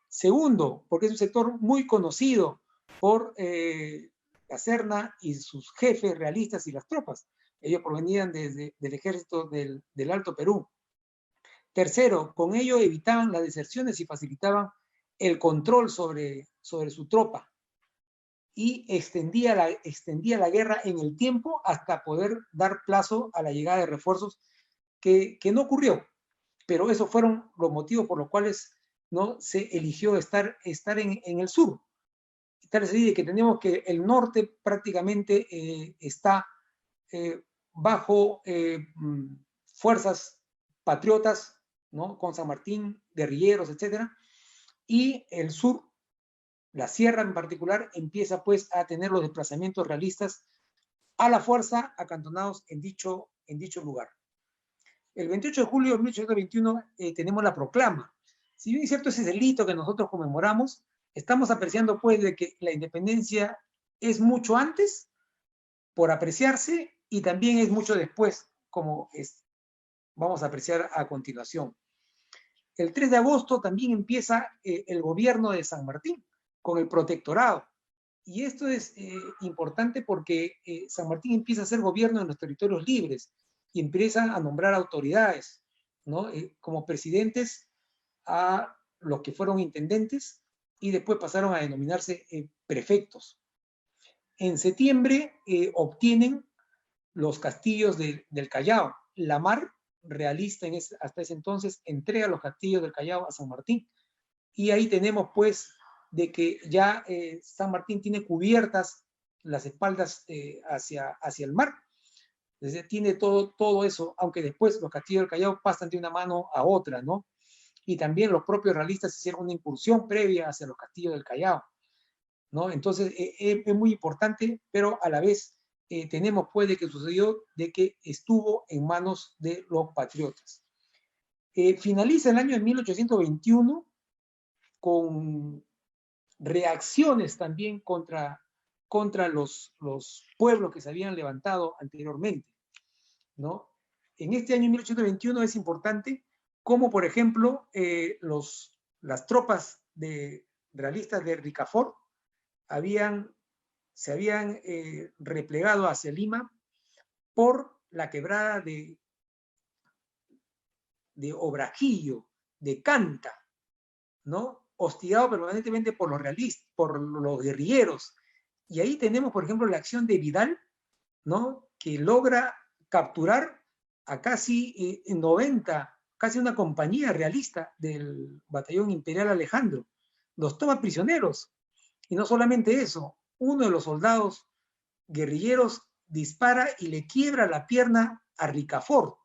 Segundo, porque es un sector muy conocido por la Serna y sus jefes realistas y las tropas. Ellos provenían del ejército del Alto Perú. Tercero, con ello evitaban las deserciones y facilitaban el control sobre su tropa. Y extendía la guerra en el tiempo hasta poder dar plazo a la llegada de refuerzos que no ocurrió. Pero esos fueron los motivos por los cuales no se eligió estar en el sur. Tal es así de que tenemos que el norte prácticamente está bajo fuerzas patriotas, ¿no? Con San Martín, guerrilleros, etc. Y el sur, la sierra en particular, empieza pues a tener los desplazamientos realistas a la fuerza acantonados en dicho lugar. El 28 de julio de 1821 tenemos la proclama. Si bien es cierto, ese es el hito que nosotros conmemoramos, estamos apreciando pues de que la independencia es mucho antes por apreciarse y también es mucho después, como vamos a apreciar a continuación. El 3 de agosto también empieza el gobierno de San Martín con el protectorado. Y esto es importante porque San Martín empieza a hacer gobierno en los territorios libres y empieza a nombrar autoridades, ¿no? Como presidentes a los que fueron intendentes y después pasaron a denominarse prefectos. En septiembre obtienen los castillos del Callao. La Mar, realista hasta ese entonces, entrega los castillos del Callao a San Martín. Y ahí tenemos pues de que ya San Martín tiene cubiertas las espaldas hacia el mar. Entonces tiene todo eso, aunque después los castillos del Callao pasan de una mano a otra, ¿no? Y también los propios realistas hicieron una incursión previa hacia los castillos del Callao, ¿no? Entonces es muy importante, pero a la vez tenemos pues de que sucedió de que estuvo en manos de los patriotas. Finaliza el año de 1821 con reacciones también contra los pueblos que se habían levantado anteriormente, ¿no? En este año 1821 es importante como, por ejemplo, las tropas realistas de Ricafort se habían replegado hacia Lima por la quebrada de Obrajillo, de Canta, ¿no? Hostigado permanentemente por los realistas, por los guerrilleros. Y ahí tenemos, por ejemplo, la acción de Vidal, ¿no? Que logra capturar a casi 90, casi una compañía realista del batallón imperial Alejandro. Los toma prisioneros. Y no solamente eso, uno de los soldados guerrilleros dispara y le quiebra la pierna a Ricafort.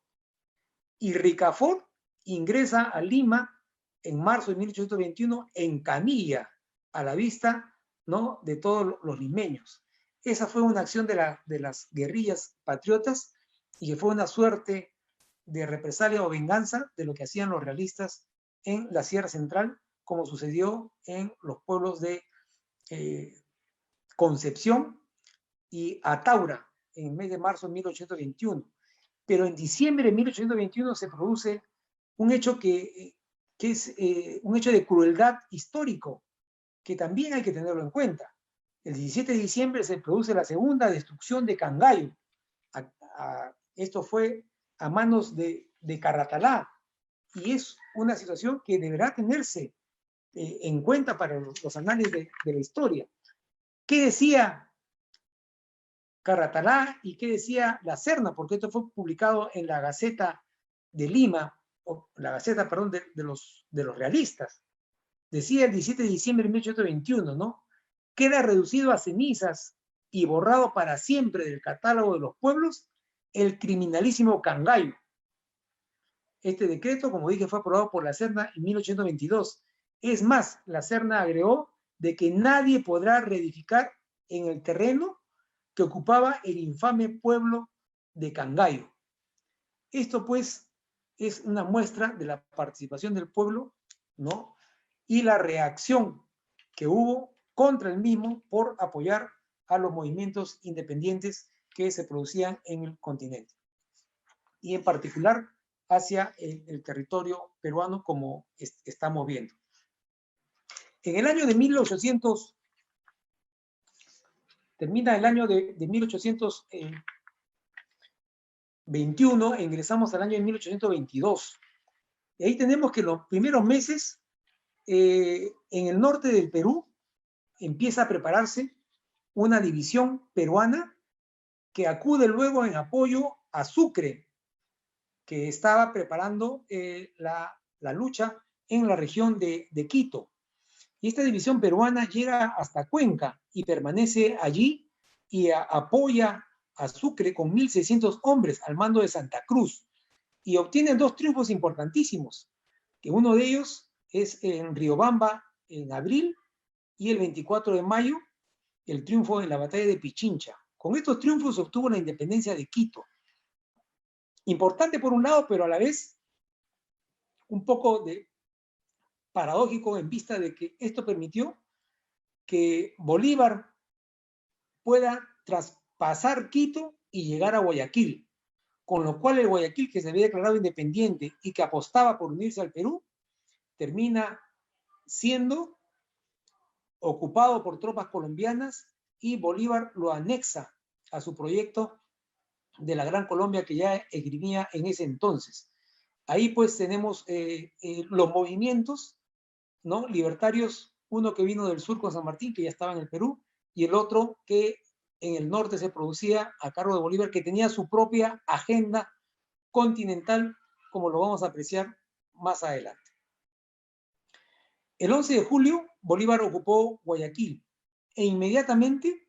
Y Ricafort ingresa a Lima en marzo de 1821 en camilla, a la vista, ¿no?, de todos los limeños. Esa fue una acción de las guerrillas patriotas y que fue una suerte de represalia o venganza de lo que hacían los realistas en la Sierra Central, como sucedió en los pueblos de Concepción y Ataura en el mes de marzo de 1821. Pero en diciembre de 1821 se produce un hecho que es un hecho de crueldad histórico, que también hay que tenerlo en cuenta. El 17 de diciembre se produce la segunda destrucción de Cangallo. Esto fue a manos de Carratalá, y es una situación que deberá tenerse en cuenta para los anales de la historia. ¿Qué decía Carratalá y qué decía la Serna, porque esto fue publicado en la Gaceta de Lima, o la Gaceta, perdón, de los realistas. Decía el 17 de diciembre de 1821, ¿no? Queda reducido a cenizas y borrado para siempre del catálogo de los pueblos el criminalísimo Cangallo. Este decreto, como dije, fue aprobado por la Serna en 1822. Es más, la Serna agregó de que nadie podrá reedificar en el terreno que ocupaba el infame pueblo de Cangallo. Esto, pues, es una muestra de la participación del pueblo, ¿no? Y la reacción que hubo contra el mismo por apoyar a los movimientos independientes que se producían en el continente. Y en particular hacia el territorio peruano, como estamos viendo. En el año de 1800, termina el año de 1821, ingresamos al año de 1822. Y ahí tenemos que los primeros meses, en el norte del Perú, empieza a prepararse una división peruana que acude luego en apoyo a Sucre, que estaba preparando la lucha en la región de Quito. Y esta división peruana llega hasta Cuenca y permanece allí y apoya a Sucre con 1.600 hombres al mando de Santa Cruz. Y obtienen dos triunfos importantísimos, que uno de ellos es en Riobamba en abril y el 24 de mayo el triunfo en la batalla de Pichincha. Con estos triunfos obtuvo la independencia de Quito. Importante por un lado, pero a la vez un poco paradójico en vista de que esto permitió que Bolívar pueda traspasar Quito y llegar a Guayaquil, con lo cual el Guayaquil, que se había declarado independiente y que apostaba por unirse al Perú, termina siendo ocupado por tropas colombianas y Bolívar lo anexa a su proyecto de la Gran Colombia que ya esgrimía en ese entonces. Ahí pues tenemos los movimientos, ¿no?, libertarios, uno que vino del sur con San Martín, que ya estaba en el Perú, y el otro que en el norte se producía a cargo de Bolívar, que tenía su propia agenda continental, como lo vamos a apreciar más adelante. El 11 de julio, Bolívar ocupó Guayaquil e inmediatamente,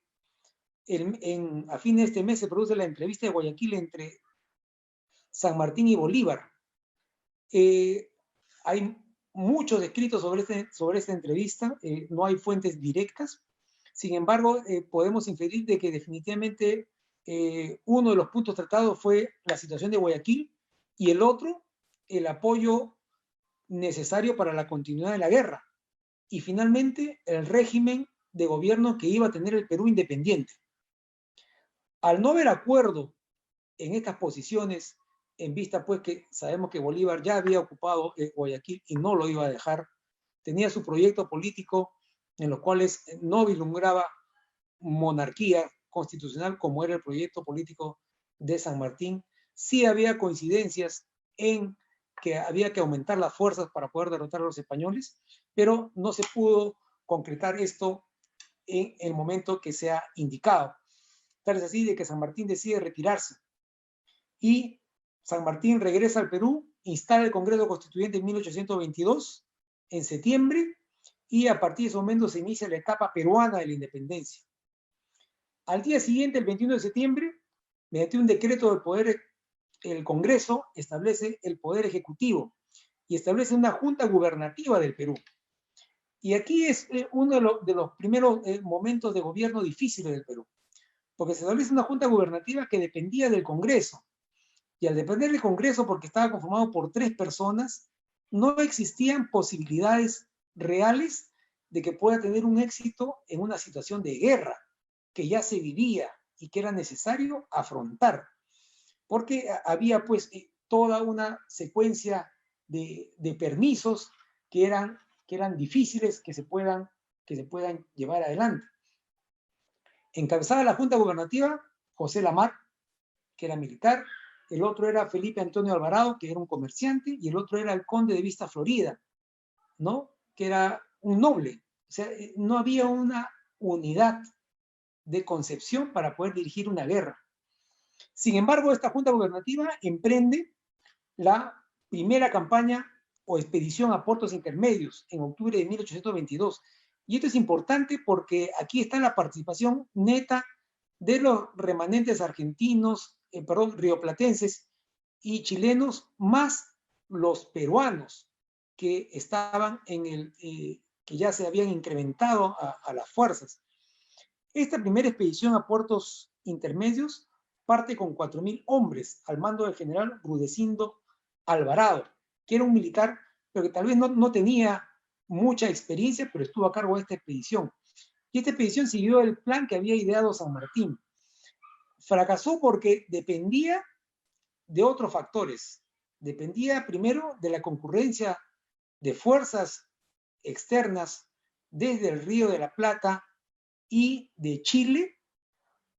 a fin de este mes, se produce la entrevista de Guayaquil entre San Martín y Bolívar. Hay muchos escritos sobre esta entrevista, no hay fuentes directas. Sin embargo, podemos inferir de que definitivamente uno de los puntos tratados fue la situación de Guayaquil y el otro, el apoyo necesario para la continuidad de la guerra. Y finalmente, el régimen de gobierno que iba a tener el Perú independiente. Al no haber acuerdo en estas posiciones, en vista pues que sabemos que Bolívar ya había ocupado Guayaquil y no lo iba a dejar, tenía su proyecto político en los cuales no vislumbraba monarquía constitucional como era el proyecto político de San Martín. Sí había coincidencias en que había que aumentar las fuerzas para poder derrotar a los españoles, pero no se pudo concretar esto en el momento que se ha indicado. Tal es así de que San Martín decide retirarse y San Martín regresa al Perú, instala el Congreso Constituyente en 1822, en septiembre, y a partir de ese momento se inicia la etapa peruana de la independencia. Al día siguiente, el 21 de septiembre, mediante un decreto del poder, el Congreso establece el poder ejecutivo y establece una junta gubernativa del Perú. Y aquí es uno de los primeros momentos de gobierno difíciles del Perú, porque se establece una junta gubernativa que dependía del Congreso. Y al depender del Congreso, porque estaba conformado por 3 personas, no existían posibilidades reales de que pueda tener un éxito en una situación de guerra que ya se vivía y que era necesario afrontar, porque había pues toda una secuencia de permisos que eran difíciles que se puedan llevar adelante. Encabezaba la Junta Gubernativa José Lamar, que era militar, el otro era Felipe Antonio Alvarado, que era un comerciante, y el otro era el conde de Vista Florida, ¿no?, que era un noble. O sea, no había una unidad de concepción para poder dirigir una guerra. Sin embargo, esta junta gubernativa emprende la primera campaña o expedición a puertos intermedios en octubre de 1822. Y esto es importante porque aquí está la participación neta de los remanentes argentinos, rioplatenses y chilenos, más los peruanos que estaban que ya se habían incrementado a las fuerzas. Esta primera expedición a puertos intermedios parte con 4.000 hombres al mando del general Rudecindo Alvarado, que era un militar, pero que tal vez no tenía mucha experiencia, pero estuvo a cargo de esta expedición. Y esta expedición siguió el plan que había ideado San Martín. Fracasó porque dependía de otros factores. Dependía primero de la concurrencia de fuerzas externas desde el Río de la Plata y de Chile,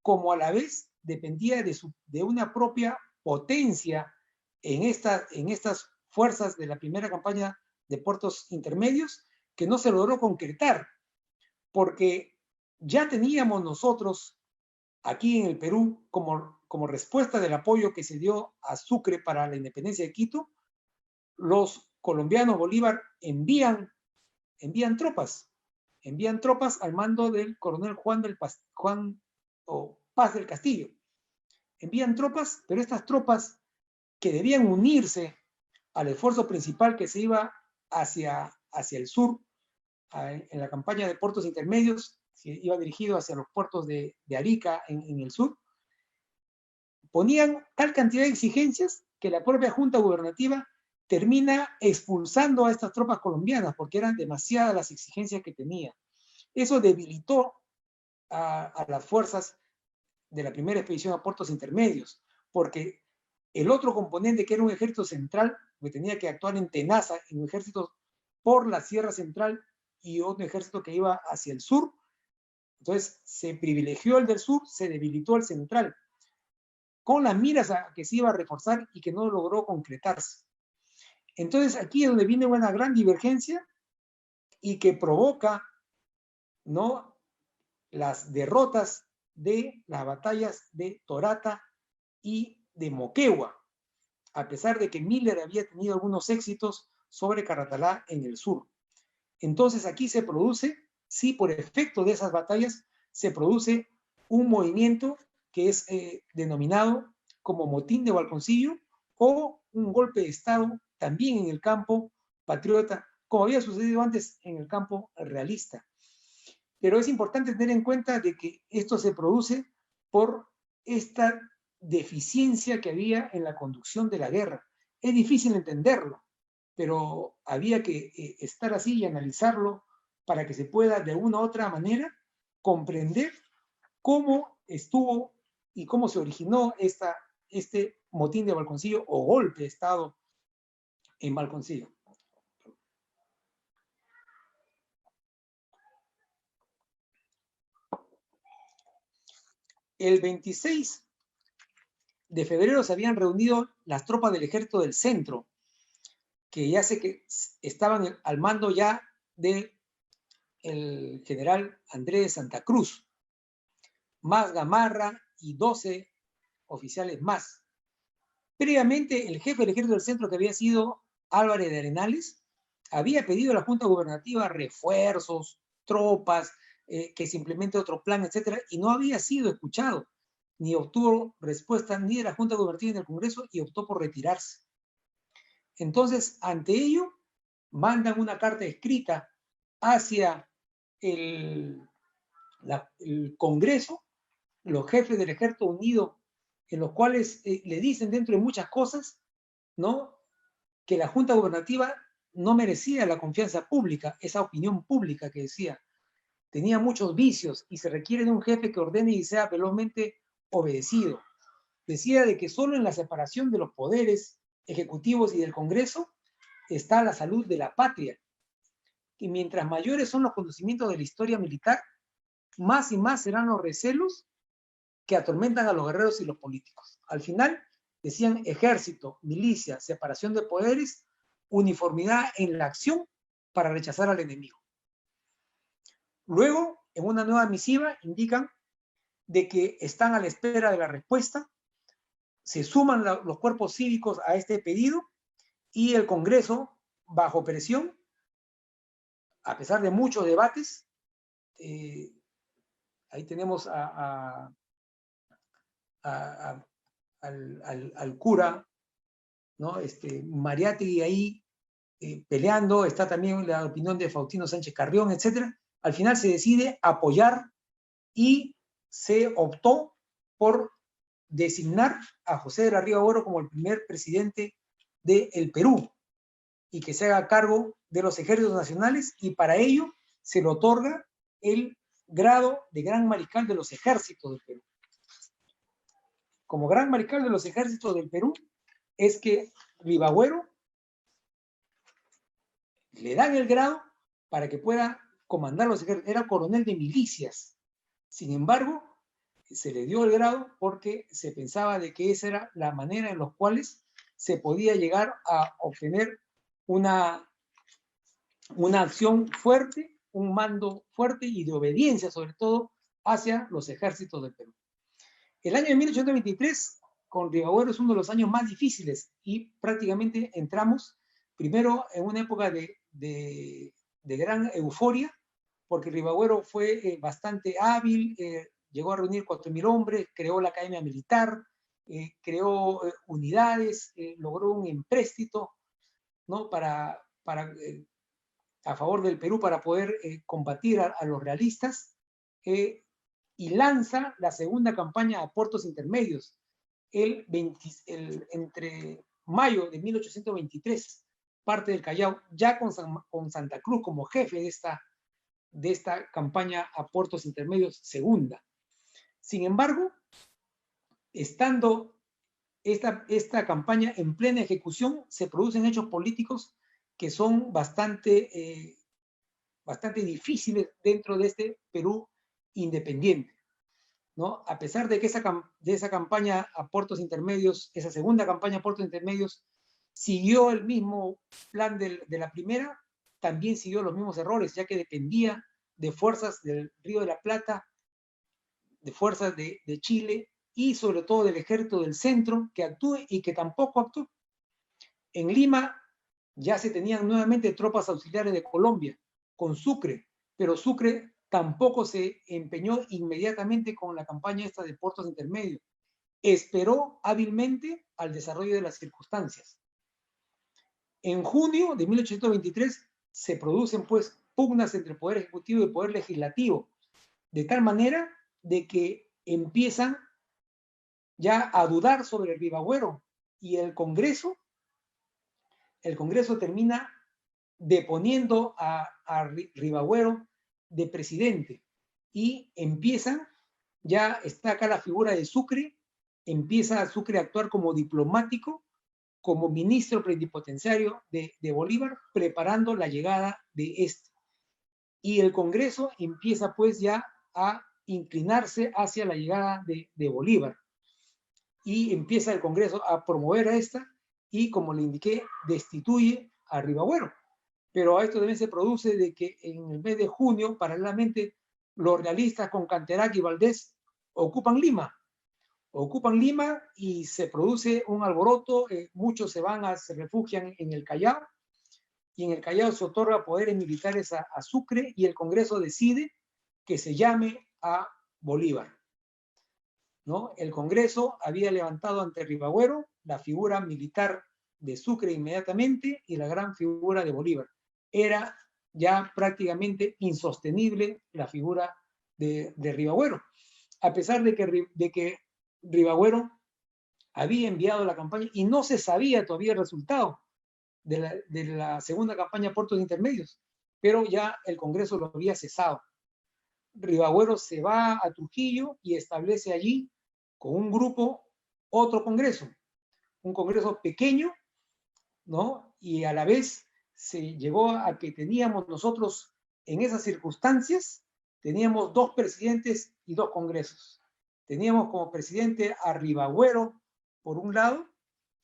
como a la vez dependía de una propia potencia en estas fuerzas de la primera campaña de puertos intermedios, que no se logró concretar, porque ya teníamos nosotros aquí en el Perú, como respuesta del apoyo que se dio a Sucre para la independencia de Quito, los colombianos Bolívar envían tropas al mando del coronel Paz del Castillo. Envían tropas, pero estas tropas que debían unirse al esfuerzo principal que se iba hacia el sur, en la campaña de puertos intermedios, que iba dirigido hacia los puertos de Arica en el sur, ponían tal cantidad de exigencias que la propia Junta Gubernativa termina expulsando a estas tropas colombianas porque eran demasiadas las exigencias que tenía. Eso debilitó a las fuerzas de la primera expedición a puertos intermedios, porque el otro componente, que era un ejército central, que tenía que actuar en tenaza, en un ejército por la Sierra Central y otro ejército que iba hacia el sur, entonces se privilegió el del sur, se debilitó el central, con las miras a que se iba a reforzar y que no logró concretarse. Entonces aquí es donde viene una gran divergencia y que provoca, ¿no?, las derrotas de las batallas de Torata y de Moquegua, a pesar de que Miller había tenido algunos éxitos sobre Caratalá en el sur. Entonces aquí se produce, sí, por efecto de esas batallas, se produce un movimiento que es denominado como motín de Balconcillo o un golpe de Estado también en el campo patriota, como había sucedido antes en el campo realista. Pero es importante tener en cuenta de que esto se produce por esta deficiencia que había en la conducción de la guerra. Es difícil entenderlo, pero había que estar así y analizarlo para que se pueda de una u otra manera comprender cómo estuvo y cómo se originó este motín de Balconcillo o golpe de Estado en Balconcillo. El 26 de febrero se habían reunido las tropas del Ejército del Centro, que ya sé que estaban al mando ya del general Andrés de Santa Cruz, más Gamarra y 12 oficiales más. Previamente, el jefe del Ejército del Centro, que había sido Álvarez de Arenales, había pedido a la Junta Gubernativa refuerzos, tropas, que se implemente otro plan, etcétera, y no había sido escuchado, ni obtuvo respuesta ni de la Junta Gubernativa ni del Congreso, y optó por retirarse. Entonces, ante ello, mandan una carta escrita hacia el Congreso, los jefes del Ejército Unido, en los cuales le dicen, dentro de muchas cosas, ¿no?, que la Junta Gubernativa no merecía la confianza pública, esa opinión pública que decía, tenía muchos vicios y se requiere de un jefe que ordene y sea velozmente obedecido. Decía de que solo en la separación de los poderes ejecutivos y del Congreso está la salud de la patria. Y mientras mayores son los conocimientos de la historia militar, más y más serán los recelos que atormentan a los guerreros y los políticos. Al final, decían ejército, milicia, separación de poderes, uniformidad en la acción para rechazar al enemigo. Luego, en una nueva misiva, indican de que están a la espera de la respuesta, se suman los cuerpos cívicos a este pedido y el Congreso, bajo presión, a pesar de muchos debates, ahí tenemos al cura, ¿no? Mariátegui ahí peleando, está también la opinión de Faustino Sánchez Carrión, etc. Al final se decide apoyar y se optó por designar a José de la Riva Oro como el primer presidente del Perú y que se haga cargo de los ejércitos nacionales, y para ello se le otorga el grado de Gran Mariscal de los Ejércitos del Perú. Como Gran Mariscal de los Ejércitos del Perú es que Ribagüero le dan el grado para que pueda comandar los ejércitos. Era coronel de milicias. Sin embargo, se le dio el grado porque se pensaba de que esa era la manera en la cual se podía llegar a obtener una acción fuerte, un mando fuerte y de obediencia, sobre todo, hacia los ejércitos del Perú. El año de 1823, con Ribagüero, es uno de los años más difíciles y prácticamente entramos primero en una época de gran euforia, porque Ribagüero fue bastante hábil, llegó a reunir 4.000 hombres, creó la Academia Militar, creó unidades, logró un empréstito, ¿no? A favor del Perú para poder combatir a los realistas, y lanza la segunda campaña a puertos intermedios entre mayo de 1823, parte del Callao, ya con Santa Cruz como jefe de esta campaña a puertos intermedios segunda. Sin embargo, estando esta campaña en plena ejecución, se producen hechos políticos que son bastante difíciles dentro de este Perú independiente, ¿no? A pesar de que esa campaña a puertos intermedios, esa segunda campaña a puertos intermedios, siguió el mismo plan de la primera, también siguió los mismos errores, ya que dependía de fuerzas del Río de la Plata, de fuerzas de Chile y sobre todo del ejército del centro, que actúe y que tampoco actuó. En Lima ya se tenían nuevamente tropas auxiliares de Colombia, con Sucre, pero Sucre tampoco se empeñó inmediatamente con la campaña esta de puertos intermedios. Esperó hábilmente al desarrollo de las circunstancias. En junio de 1823 se producen pues pugnas entre el Poder Ejecutivo y el Poder Legislativo, de tal manera de que empiezan ya a dudar sobre el Ribagüero, y el Congreso termina deponiendo a Ribagüero de presidente, y ya está acá la figura de Sucre, empieza Sucre a actuar como diplomático, como ministro plenipotenciario de Bolívar, preparando la llegada de este. Y el Congreso empieza pues ya a inclinarse hacia la llegada de Bolívar. Y empieza el Congreso a promover a esta, y como le indiqué, destituye a Ribagüero. Pero a esto también se produce de que en el mes de junio, paralelamente, los realistas con Canterac y Valdés ocupan Lima y se produce un alboroto, muchos se refugian en el Callao, y en el Callao se otorga poderes militares a Sucre, y el Congreso decide que se llame a Bolívar, ¿no? El Congreso había levantado ante Ribagüero la figura militar de Sucre inmediatamente y la gran figura de Bolívar. Era ya prácticamente insostenible la figura de Ribagüero, a pesar de que Ribagüero había enviado la campaña y no se sabía todavía el resultado de la segunda campaña a puertos intermedios, pero ya el Congreso lo había cesado. Ribagüero se va a Trujillo y establece allí con un grupo otro Congreso, un Congreso pequeño, ¿no? Y a la vez se llegó a que teníamos nosotros en esas circunstancias, teníamos 2 presidentes y 2 congresos. Teníamos como presidente a Ribagüero por un lado,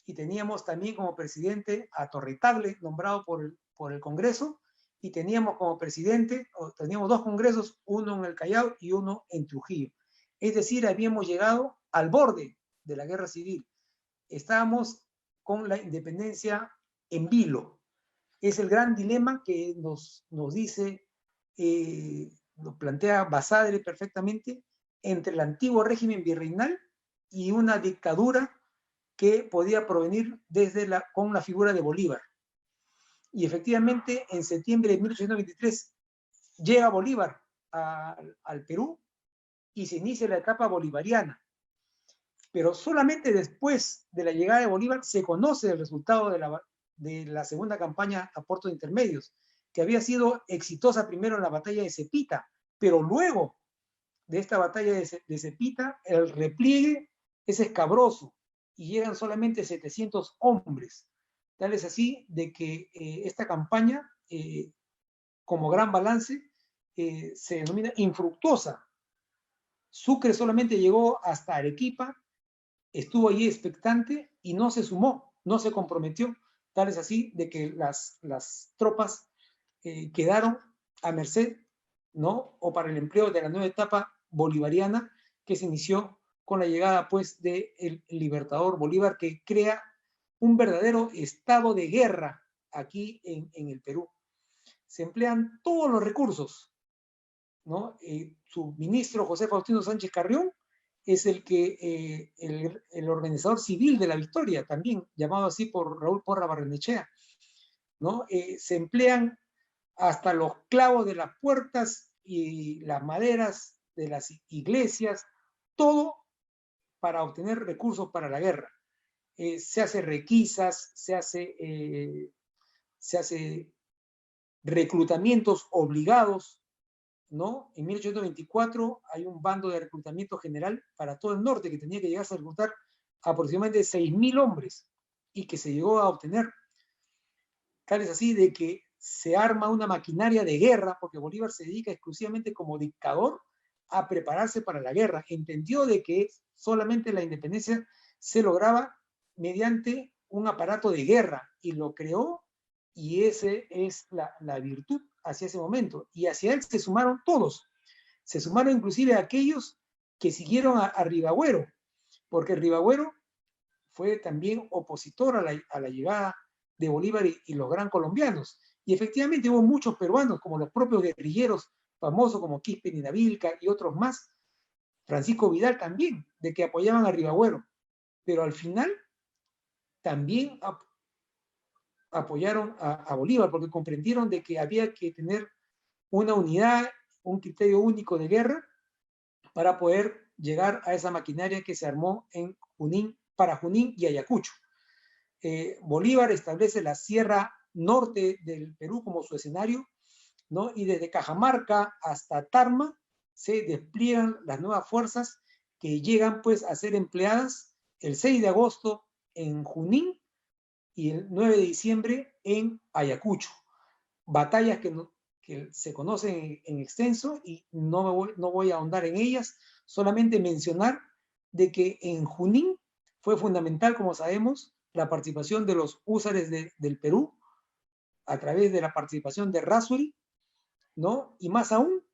y teníamos también como presidente a Torretable, nombrado por el Congreso, y teníamos como presidente, teníamos 2 congresos, uno en el Callao y uno en Trujillo. Es decir, habíamos llegado al borde de la guerra civil. Estábamos con la independencia en vilo. Es el gran dilema que nos dice, nos plantea Basadre perfectamente, entre el antiguo régimen virreinal y una dictadura que podía provenir con la figura de Bolívar. Y efectivamente, en septiembre de 1823 llega Bolívar al Perú y se inicia la etapa bolivariana. Pero solamente después de la llegada de Bolívar se conoce el resultado de la segunda campaña a puertos intermedios, que había sido exitosa primero en la batalla de Cepita, pero luego de esta batalla de Cepita, el repliegue es escabroso y llegan solamente 700 hombres. Tal es así de que esta campaña, como gran balance, se denomina infructuosa. Sucre solamente llegó hasta Arequipa, estuvo allí expectante y no se sumó, no se comprometió. Tal es así de que las tropas quedaron a merced, ¿no? O para el empleo de la nueva etapa bolivariana que se inició con la llegada, pues, del libertador Bolívar, que crea un verdadero estado de guerra aquí en el Perú. Se emplean todos los recursos, ¿no? Su ministro José Faustino Sánchez Carrión es el organizador civil de la victoria, también llamado así por Raúl Porra Barrenechea, ¿no? Se emplean hasta los clavos de las puertas y las maderas de las iglesias, todo para obtener recursos para la guerra. Se hace requisas, se hace reclutamientos obligados, ¿no? En 1824 hay un bando de reclutamiento general para todo el norte que tenía que llegar a reclutar aproximadamente 6.000 hombres y que se llegó a obtener. Tal es así de que se arma una maquinaria de guerra, porque Bolívar se dedica exclusivamente como dictador a prepararse para la guerra. Entendió de que solamente la independencia se lograba mediante un aparato de guerra y lo creó, y esa es la virtud hacia ese momento. Y hacia él se sumaron todos. Se sumaron inclusive aquellos que siguieron a Ribagüero, porque Ribagüero fue también opositor a la llegada de Bolívar y los gran colombianos. Y efectivamente hubo muchos peruanos, como los propios guerrilleros famosos como Quispe Ninavilca y otros más, Francisco Vidal también, de que apoyaban a Ribagüero. Pero al final también apoyaron a Bolívar, porque comprendieron de que había que tener una unidad, un criterio único de guerra para poder llegar a esa maquinaria que se armó en Junín, para Junín y Ayacucho. Bolívar establece la Sierra Norte del Perú como su escenario, ¿no? Y desde Cajamarca hasta Tarma se despliegan las nuevas fuerzas que llegan, pues, a ser empleadas el 6 de agosto en Junín y el 9 de diciembre en Ayacucho. Batallas que se conocen en extenso y no voy a ahondar en ellas, solamente mencionar de que en Junín fue fundamental, como sabemos, la participación de los húsares del Perú a través de la participación de Errázuriz, ¿no? Y más aún,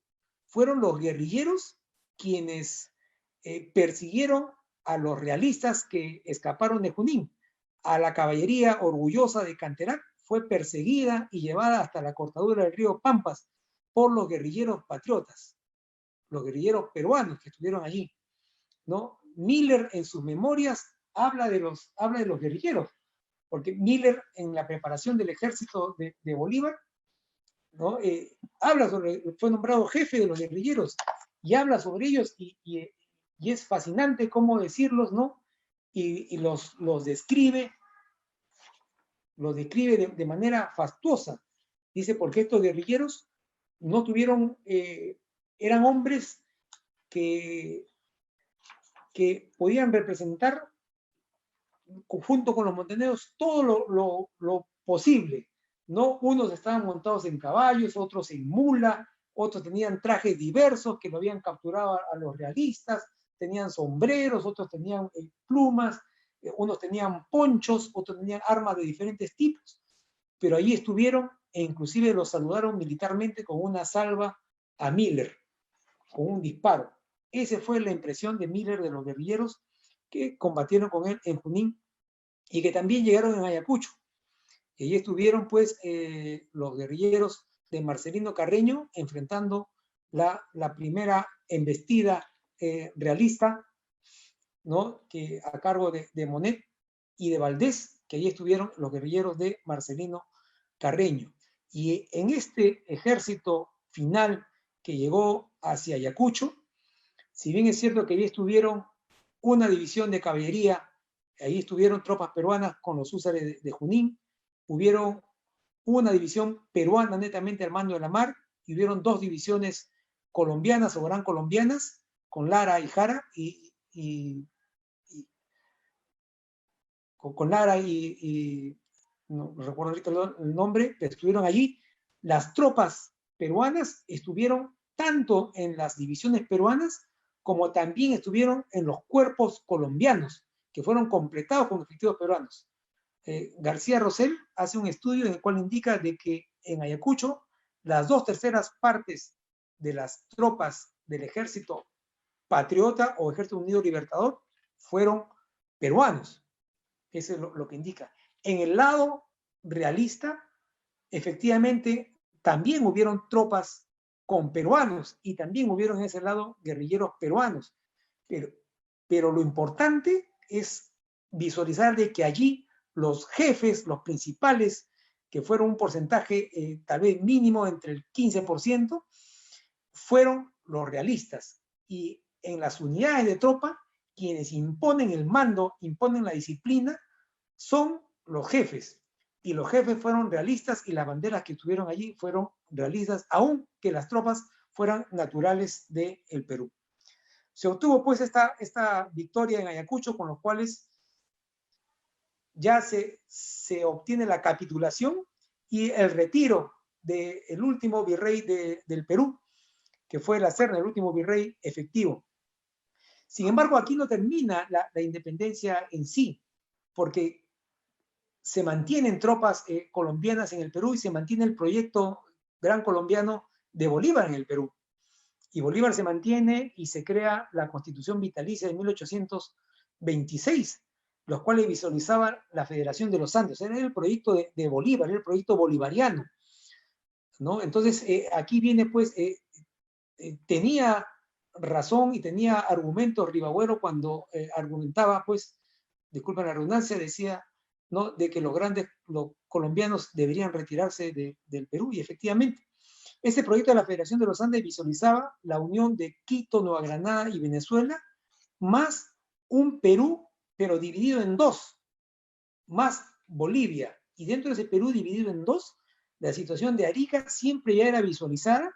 fueron los guerrilleros quienes persiguieron a los realistas que escaparon de Junín. A la caballería orgullosa de Canterac fue perseguida y llevada hasta la cortadura del río Pampas por los guerrilleros patriotas, los guerrilleros peruanos que estuvieron allí, ¿no? Miller en sus memorias habla de los guerrilleros, porque Miller en la preparación del ejército de Bolívar, ¿no? Fue nombrado jefe de los guerrilleros y habla sobre ellos y es fascinante cómo decirlos, ¿no? Y los describe de manera fastuosa. Dice, porque estos guerrilleros no tuvieron, eran hombres que podían representar junto con los montoneros todo lo posible, ¿no? Unos estaban montados en caballos, otros en mula, otros tenían trajes diversos que lo habían capturado a los realistas, tenían sombreros, otros tenían plumas, unos tenían ponchos, otros tenían armas de diferentes tipos, pero ahí estuvieron e inclusive los saludaron militarmente con una salva a Miller, con un disparo. Esa fue la impresión de Miller de los guerrilleros que combatieron con él en Junín y que también llegaron en Ayacucho. Y allí estuvieron pues los guerrilleros de Marcelino Carreño enfrentando la primera embestida realista, ¿no? Que a cargo de Monet y de Valdés, que allí estuvieron los guerrilleros de Marcelino Carreño. Y en este ejército final que llegó hacia Ayacucho, si bien es cierto que allí estuvieron una división de caballería, ahí estuvieron tropas peruanas con los húsares de Junín, hubieron una división peruana netamente al mando de la mar, y hubieron dos divisiones colombianas o gran colombianas, con Lara y Jara, con Lara y no recuerdo ahorita el nombre, pero estuvieron allí. Las tropas peruanas estuvieron tanto en las divisiones peruanas como también estuvieron en los cuerpos colombianos, que fueron completados con efectivos peruanos. García Rosell hace un estudio en el cual indica de que en Ayacucho las 2/3 partes de las tropas del ejército patriota o ejército unido libertador fueron peruanos. Eso es lo que indica. En el lado realista, efectivamente, también hubieron tropas con peruanos y también hubieron en ese lado guerrilleros peruanos. Pero lo importante es visualizar de que allí los jefes, los principales, que fueron un porcentaje tal vez mínimo entre el 15%, fueron los realistas. Y en las unidades de tropa, quienes imponen el mando, imponen la disciplina, son los jefes. Y los jefes fueron realistas y las banderas que estuvieron allí fueron realistas, aunque las tropas fueran naturales del Perú. Se obtuvo pues esta victoria en Ayacucho, con los cuales ya se obtiene la capitulación y el retiro del último virrey del Perú, que fue la Serna, el último virrey efectivo. Sin embargo, aquí no termina la independencia en sí, porque se mantienen tropas colombianas en el Perú y se mantiene el proyecto gran colombiano de Bolívar en el Perú. Y Bolívar se mantiene y se crea la Constitución Vitalicia de 1826, los cuales visualizaban la Federación de los Andes. Era el proyecto de Bolívar, era el proyecto bolivariano, ¿no? Entonces, aquí viene pues, tenía razón y tenía argumentos Rivagüero cuando argumentaba, pues, disculpen la redundancia, decía, ¿no?, de que los colombianos deberían retirarse del Perú, y efectivamente, este proyecto de la Federación de los Andes visualizaba la unión de Quito, Nueva Granada y Venezuela, más un Perú, pero dividido en dos, más Bolivia, y dentro de ese Perú dividido en dos, la situación de Arica siempre ya era visualizada,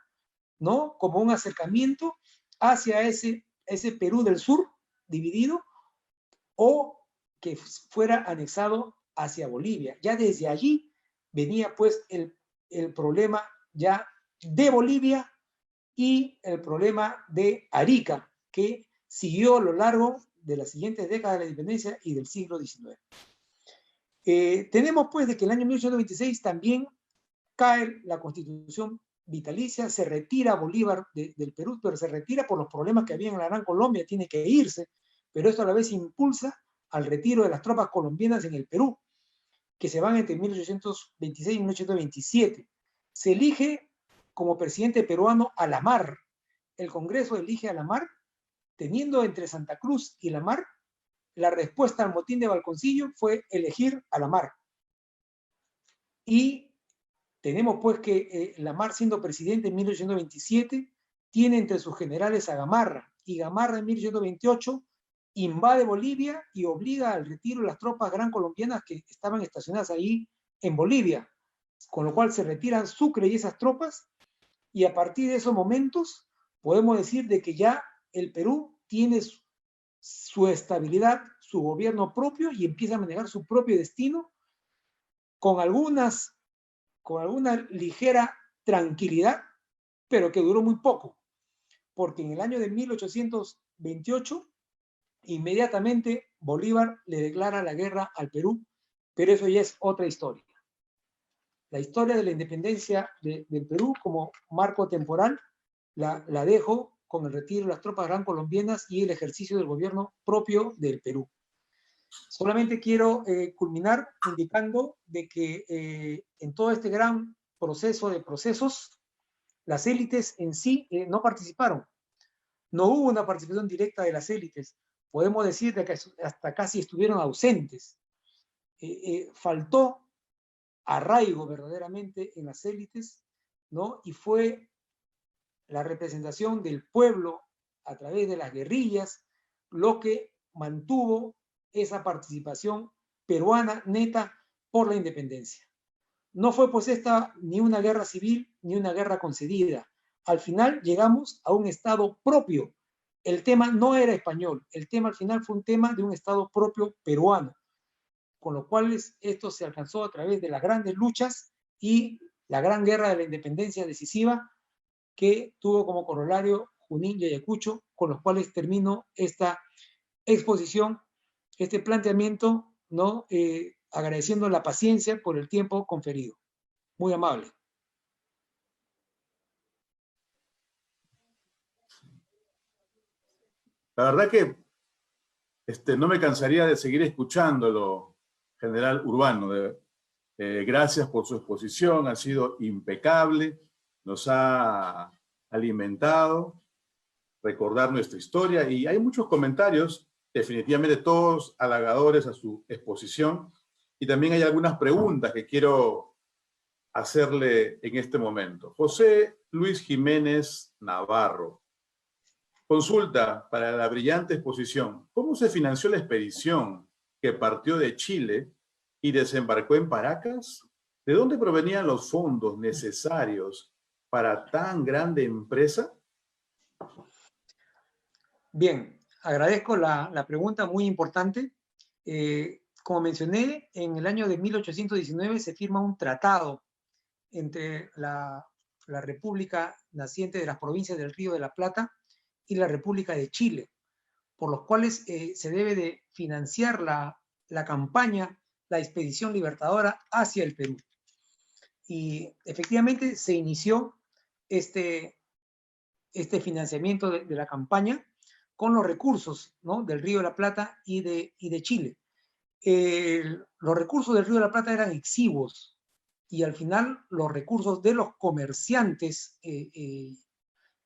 ¿no?, como un acercamiento hacia ese Perú del sur dividido, o que fuera anexado hacia Bolivia. Ya desde allí venía pues el problema ya de Bolivia y el problema de Arica, que siguió a lo largo de las siguientes décadas de la independencia y del siglo XIX. Tenemos pues de que el año 1826 también cae la Constitución Vitalicia, se retira Bolívar del Perú, pero se retira por los problemas que había en la Gran Colombia, tiene que irse, pero esto a la vez impulsa al retiro de las tropas colombianas en el Perú, que se van entre 1826 y 1827. Se elige como presidente peruano a La Mar. El Congreso elige a La Mar, teniendo entre Santa Cruz y La Mar, la respuesta al motín de Balconcillo fue elegir a La Mar. Y tenemos pues que La Mar, siendo presidente en 1827, tiene entre sus generales a Gamarra, y Gamarra en 1828 invade Bolivia y obliga al retiro de las tropas gran colombianas que estaban estacionadas ahí en Bolivia, con lo cual se retiran Sucre y esas tropas, y a partir de esos momentos podemos decir de que ya el Perú tiene su estabilidad, su gobierno propio, y empieza a manejar su propio destino con alguna ligera tranquilidad, pero que duró muy poco, porque en el año de 1828 inmediatamente Bolívar le declara la guerra al Perú, pero eso ya es otra historia. La historia de la independencia del Perú como marco temporal la dejo con el retiro de las tropas gran colombianas y el ejercicio del gobierno propio del Perú. Solamente quiero culminar indicando de que en todo este gran proceso de procesos, las élites en sí no participaron. No hubo una participación directa de las élites. Podemos decir de que hasta casi estuvieron ausentes. Faltó arraigo verdaderamente en las élites, ¿no? Y fue la representación del pueblo a través de las guerrillas lo que mantuvo esa participación peruana neta por la independencia. No fue pues esta ni una guerra civil ni una guerra concedida. Al final llegamos a un Estado propio. El tema no era español, el tema al final fue un tema de un Estado propio peruano, con lo cual esto se alcanzó a través de las grandes luchas y la gran guerra de la independencia decisiva que tuvo como corolario Junín y Ayacucho, con los cuales termino esta exposición, este planteamiento, ¿no? Agradeciendo la paciencia por el tiempo conferido. Muy amable. La verdad que no me cansaría de seguir escuchándolo, general Urbano. Gracias por su exposición, ha sido impecable, nos ha alimentado, recordar nuestra historia, y hay muchos comentarios, definitivamente todos halagadores a su exposición, y también hay algunas preguntas que quiero hacerle en este momento. José Luis Jiménez Navarro consulta para la brillante exposición: ¿cómo se financió la expedición que partió de Chile y desembarcó en Paracas? ¿De dónde provenían los fondos necesarios para tan grande empresa? Bien, agradezco la pregunta, muy importante. Como mencioné, en el año de 1819 se firma un tratado entre la República naciente de las provincias del Río de la Plata y la República de Chile, por los cuales se debe de financiar la campaña, la expedición libertadora hacia el Perú. Y efectivamente se inició este financiamiento de la campaña con los recursos, ¿no?, del Río de la Plata y de Chile. Los recursos del Río de la Plata eran exiguos, y al final los recursos de los comerciantes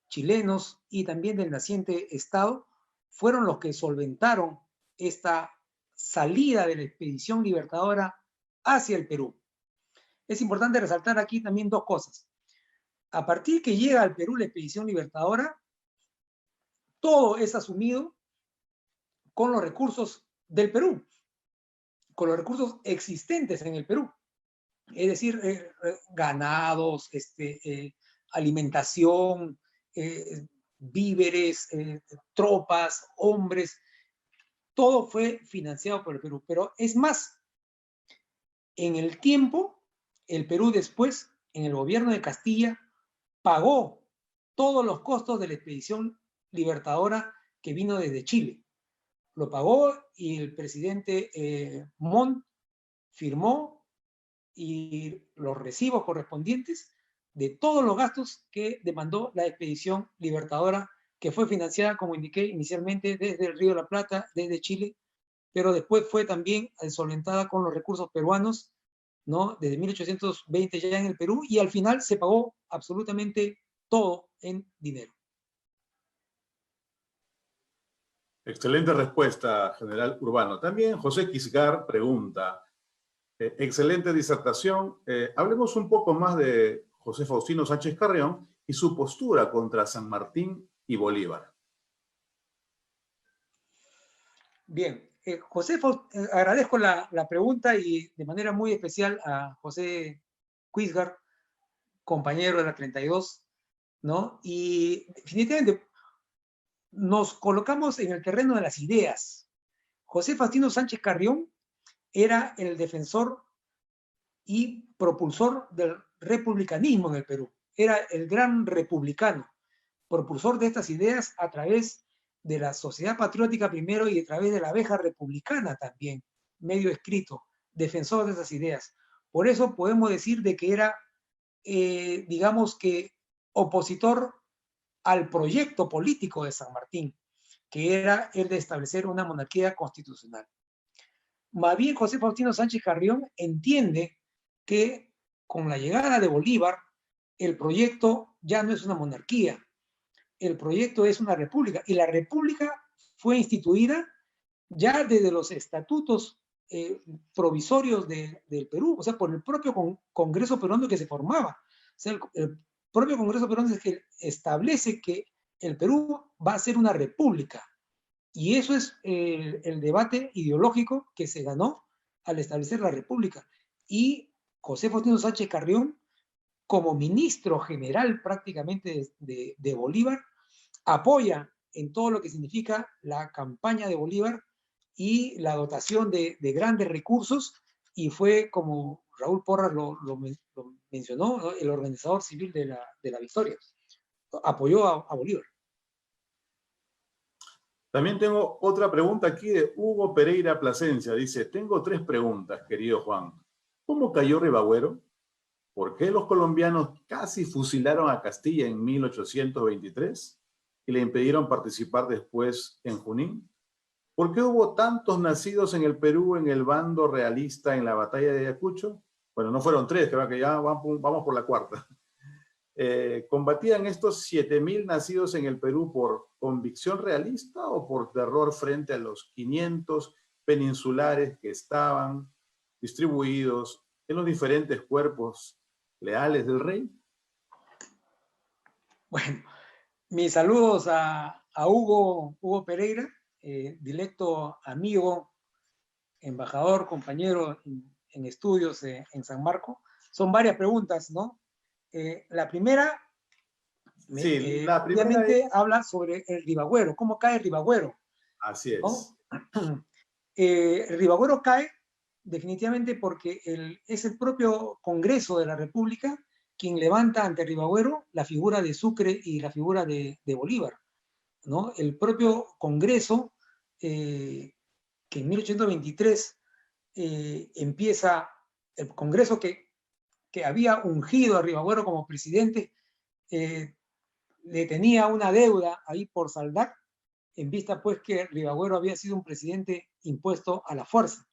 chilenos y también del naciente Estado fueron los que solventaron esta salida de la expedición libertadora hacia el Perú. Es importante resaltar aquí también dos cosas. A partir que llega al Perú la expedición libertadora, todo es asumido con los recursos del Perú, con los recursos existentes en el Perú. Es decir, ganados, alimentación, víveres, tropas, hombres, todo fue financiado por el Perú. Pero es más, en el tiempo, el Perú después, en el gobierno de Castilla, pagó todos los costos de la expedición libertadora que vino desde Chile. Lo pagó y el presidente Montt firmó y los recibos correspondientes de todos los gastos que demandó la expedición libertadora, que fue financiada, como indiqué inicialmente, desde el Río de la Plata, desde Chile, pero después fue también solventada con los recursos peruanos, ¿no?, desde 1820 ya en el Perú, y al final se pagó absolutamente todo en dinero. Excelente respuesta, general Urbano. También José Quisgar pregunta: excelente disertación. Hablemos un poco más de José Faustino Sánchez Carrión y su postura contra San Martín y Bolívar. Bien, agradezco la pregunta, y de manera muy especial a José Quisgar, compañero de la 32, ¿no? Y definitivamente nos colocamos en el terreno de las ideas. José Faustino Sánchez Carrión era el defensor y propulsor del republicanismo en el Perú. Era el gran republicano, propulsor de estas ideas a través de la Sociedad Patriótica primero y a través de la Abeja Republicana también, medio escrito, defensor de esas ideas. Por eso podemos decir de que era, digamos que, opositor al proyecto político de San Martín, que era el de establecer una monarquía constitucional. Más bien, José Faustino Sánchez Carrión entiende que con la llegada de Bolívar, el proyecto ya no es una monarquía, el proyecto es una república, y la república fue instituida ya desde los estatutos provisorios del Perú, o sea, por el propio Congreso peruano que se formaba. O sea, el propio Congreso peruano es que establece que el Perú va a ser una república. Y eso es el debate ideológico que se ganó al establecer la república. Y José Faustino Sánchez Carrión, como ministro general prácticamente de Bolívar, apoya en todo lo que significa la campaña de Bolívar y la dotación de grandes recursos, y fue, como Raúl Porras lo mencionó, ¿no?, el organizador civil de la victoria. Apoyó a Bolívar. También tengo otra pregunta aquí de Hugo Pereira Plasencia. Dice, tengo 3 preguntas, querido Juan. ¿Cómo cayó Ribagüero? ¿Por qué los colombianos casi fusilaron a Castilla en 1823 y le impidieron participar después en Junín? ¿Por qué hubo tantos nacidos en el Perú en el bando realista en la batalla de Ayacucho? Bueno, no fueron 3, creo que ya vamos por la 4ª. ¿Combatían estos 7.000 nacidos en el Perú por convicción realista o por terror frente a los 500 peninsulares que estaban distribuidos en los diferentes cuerpos leales del rey? Bueno, mis saludos a Hugo Pereira, directo amigo, embajador, compañero en estudios en San Marcos. Son varias preguntas, ¿no? La primera, Sí, la primera obviamente habla sobre el Ribagüero, cómo cae el Ribagüero. Así ¿No? es. El Ribagüero cae definitivamente porque es el propio Congreso de la República quien levanta ante Ribagüero la figura de Sucre y la figura de Bolívar, ¿no? El propio Congreso, que en 1823 empieza, el Congreso que había ungido a Ribagüero como presidente, le tenía una deuda ahí por saldar, en vista pues que Ribagüero había sido un presidente impuesto a la fuerza.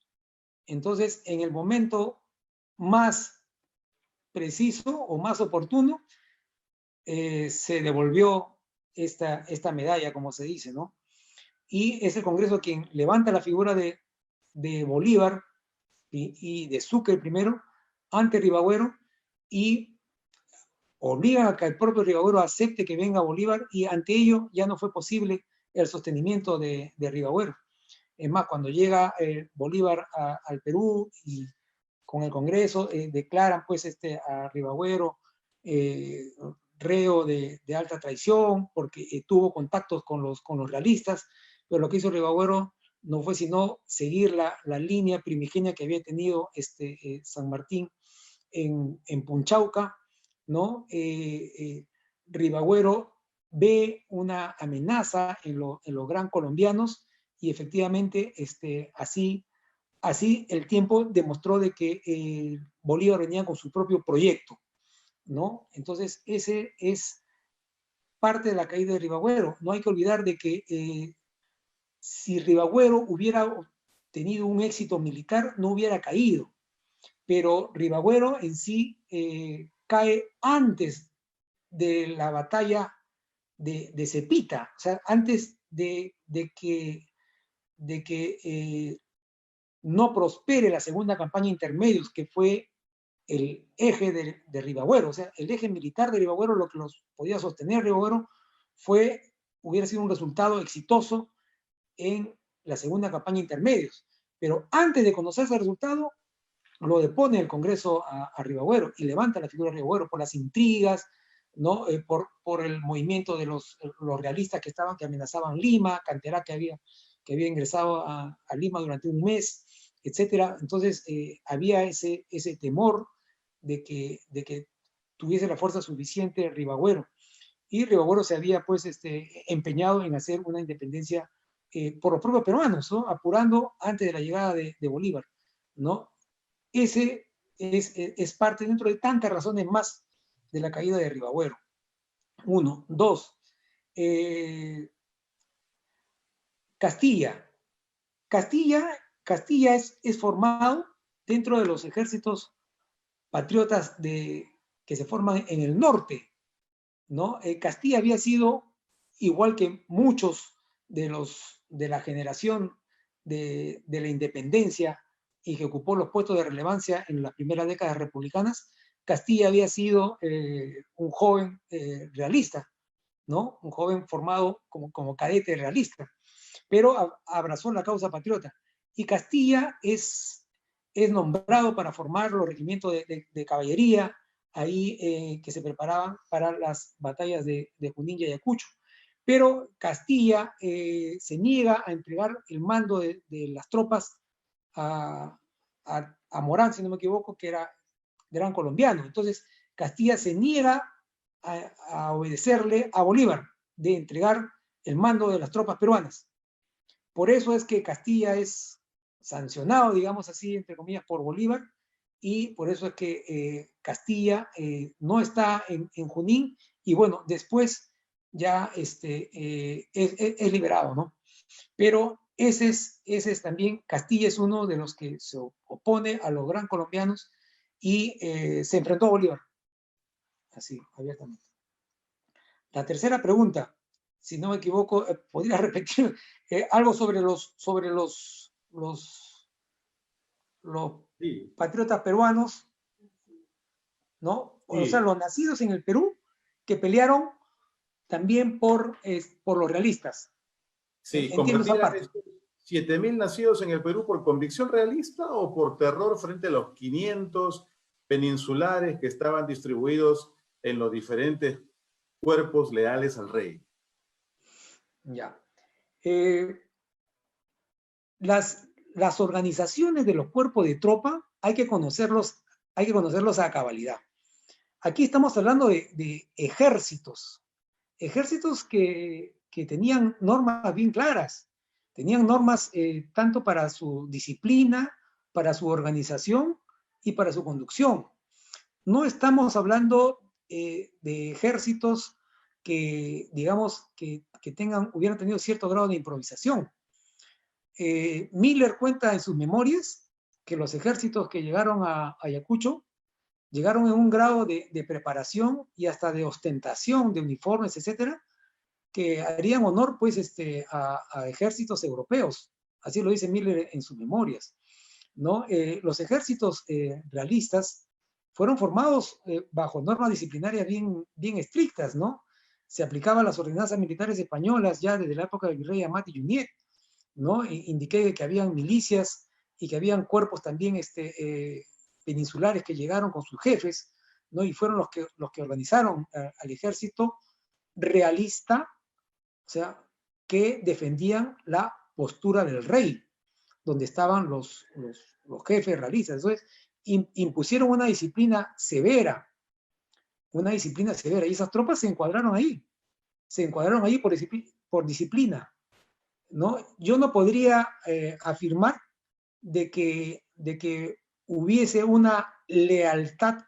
Entonces, en el momento más preciso o más oportuno, se devolvió esta medalla, como se dice, ¿no? Y es el Congreso quien levanta la figura de Bolívar y de Sucre primero ante Ribagüero, y obligan a que el propio Ribagüero acepte que venga Bolívar, y ante ello ya no fue posible el sostenimiento de Ribagüero. Es más, cuando llega Bolívar al Perú y con el Congreso declaran pues a Ribagüero reo de alta traición porque tuvo contactos con los realistas, pero lo que hizo Ribagüero no fue sino seguir la línea primigenia que había tenido San Martín en Punchauca, ¿no? Ribagüero ve una amenaza en los gran colombianos, y efectivamente así el tiempo demostró de que Bolívar venía con su propio proyecto, ¿no? Entonces ese es parte de la caída de Ribagüero. No hay que olvidar de que si Ribagüero hubiera tenido un éxito militar, no hubiera caído, pero Ribagüero en sí cae antes de la batalla de Cepita, o sea, antes de que no prospere la segunda campaña intermedios, que fue el eje de Ribagüero. O sea, el eje militar de Ribagüero, lo que los podía sostener Ribagüero, hubiera sido un resultado exitoso en la segunda campaña intermedios. Pero antes de conocer ese resultado, lo depone el Congreso a Ribagüero y levanta la figura de Ribagüero por las intrigas, ¿no? Por el movimiento de los realistas que amenazaban Lima, Canterá que había ingresado a Lima durante un mes, etcétera. Entonces había ese temor de que tuviese la fuerza suficiente Ribagüero, y Ribagüero se había pues empeñado en hacer una independencia por los propios peruanos, ¿no? Apurando antes de la llegada de Bolívar, ¿no? Ese es parte, dentro de tantas razones más, de la caída de Ribagüero. 1. 2. Castilla. Castilla es formado dentro de los ejércitos patriotas que se forman en el norte, ¿no? Castilla había sido, igual que muchos de la generación de la independencia y que ocupó los puestos de relevancia en las primeras décadas republicanas, Castilla había sido un joven realista, ¿no? Un joven formado como cadete realista, pero abrazó la causa patriota. Y Castilla es nombrado para formar los regimientos de caballería ahí que se preparaban para las batallas de Junín y Ayacucho. Pero Castilla se niega a entregar el mando de las tropas a Morán, si no me equivoco, que era gran colombiano. Entonces, Castilla se niega a obedecerle a Bolívar de entregar el mando de las tropas peruanas. Por eso es que Castilla es sancionado, digamos así, entre comillas, por Bolívar, y por eso es que Castilla no está en Junín, y bueno, después ya es liberado, ¿no? Pero ese es también, Castilla es uno de los que se opone a los gran colombianos y se enfrentó a Bolívar, así, abiertamente. La tercera pregunta, si no me equivoco, podría repetir algo sobre los Sí, patriotas peruanos, ¿no? O sea, sí, los nacidos en el Perú que pelearon también por los realistas. sí, Entiendo esa combatían parte. estos 7.000 nacidos en el Perú por convicción realista o por terror frente a los 500 peninsulares que estaban distribuidos en los diferentes cuerpos leales al rey. Ya. Las organizaciones de los cuerpos de tropa hay que conocerlos a cabalidad. Aquí estamos hablando de ejércitos que tenían normas bien claras, tenían normas tanto para su disciplina, para su organización y para su conducción. No estamos hablando de ejércitos que, digamos, que hubieran tenido cierto grado de improvisación. Miller cuenta en sus memorias que los ejércitos que llegaron a Ayacucho llegaron en un grado de preparación y hasta de ostentación de uniformes, etcétera, que harían honor pues a ejércitos europeos. Así lo dice Miller en sus memorias, ¿no? Los ejércitos realistas fueron formados bajo normas disciplinarias bien estrictas, ¿no? Se aplicaban las ordenanzas militares españolas ya desde la época del virrey Amat y Junyent, ¿no? Indiqué que habían milicias y que habían cuerpos también peninsulares que llegaron con sus jefes, ¿no? Y fueron los que organizaron al ejército realista, o sea, que defendían la postura del rey, donde estaban los jefes realistas. Entonces, impusieron una disciplina severa, y esas tropas se encuadraron ahí por disciplina, ¿no? Yo no podría afirmar de que hubiese una lealtad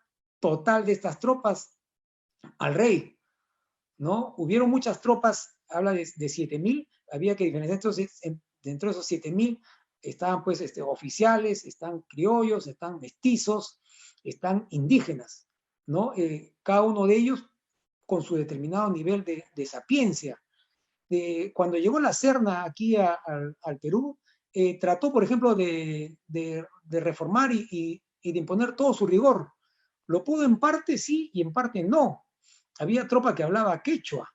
total de estas tropas al rey, ¿no? Hubieron muchas tropas, habla de 7.000, había que diferenciar, entonces, dentro de esos 7.000 estaban pues oficiales, están criollos, están mestizos, están indígenas, ¿no? Cada uno de ellos con su determinado nivel de sapiencia. Cuando llegó la Serna aquí al Perú, trató, por ejemplo, de reformar y de imponer todo su rigor. Lo pudo en parte sí y en parte no. Había tropa que hablaba quechua,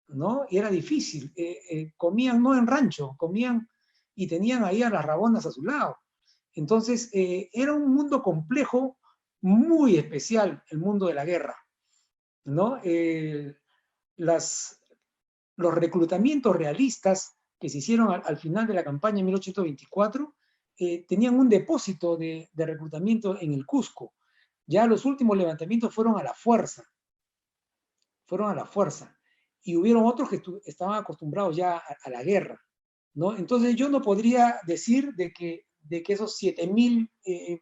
¿no? Y era difícil. Comían no en rancho, comían y tenían ahí a las rabonas a su lado. Entonces, era un mundo complejo, muy especial, el mundo de la guerra, ¿no? Los reclutamientos realistas que se hicieron al final de la campaña en 1824 tenían un depósito de reclutamiento en el Cusco. Ya los últimos levantamientos fueron a la fuerza, y hubieron otros que estaban acostumbrados ya a la guerra, ¿no? Entonces yo no podría decir de que esos 7.000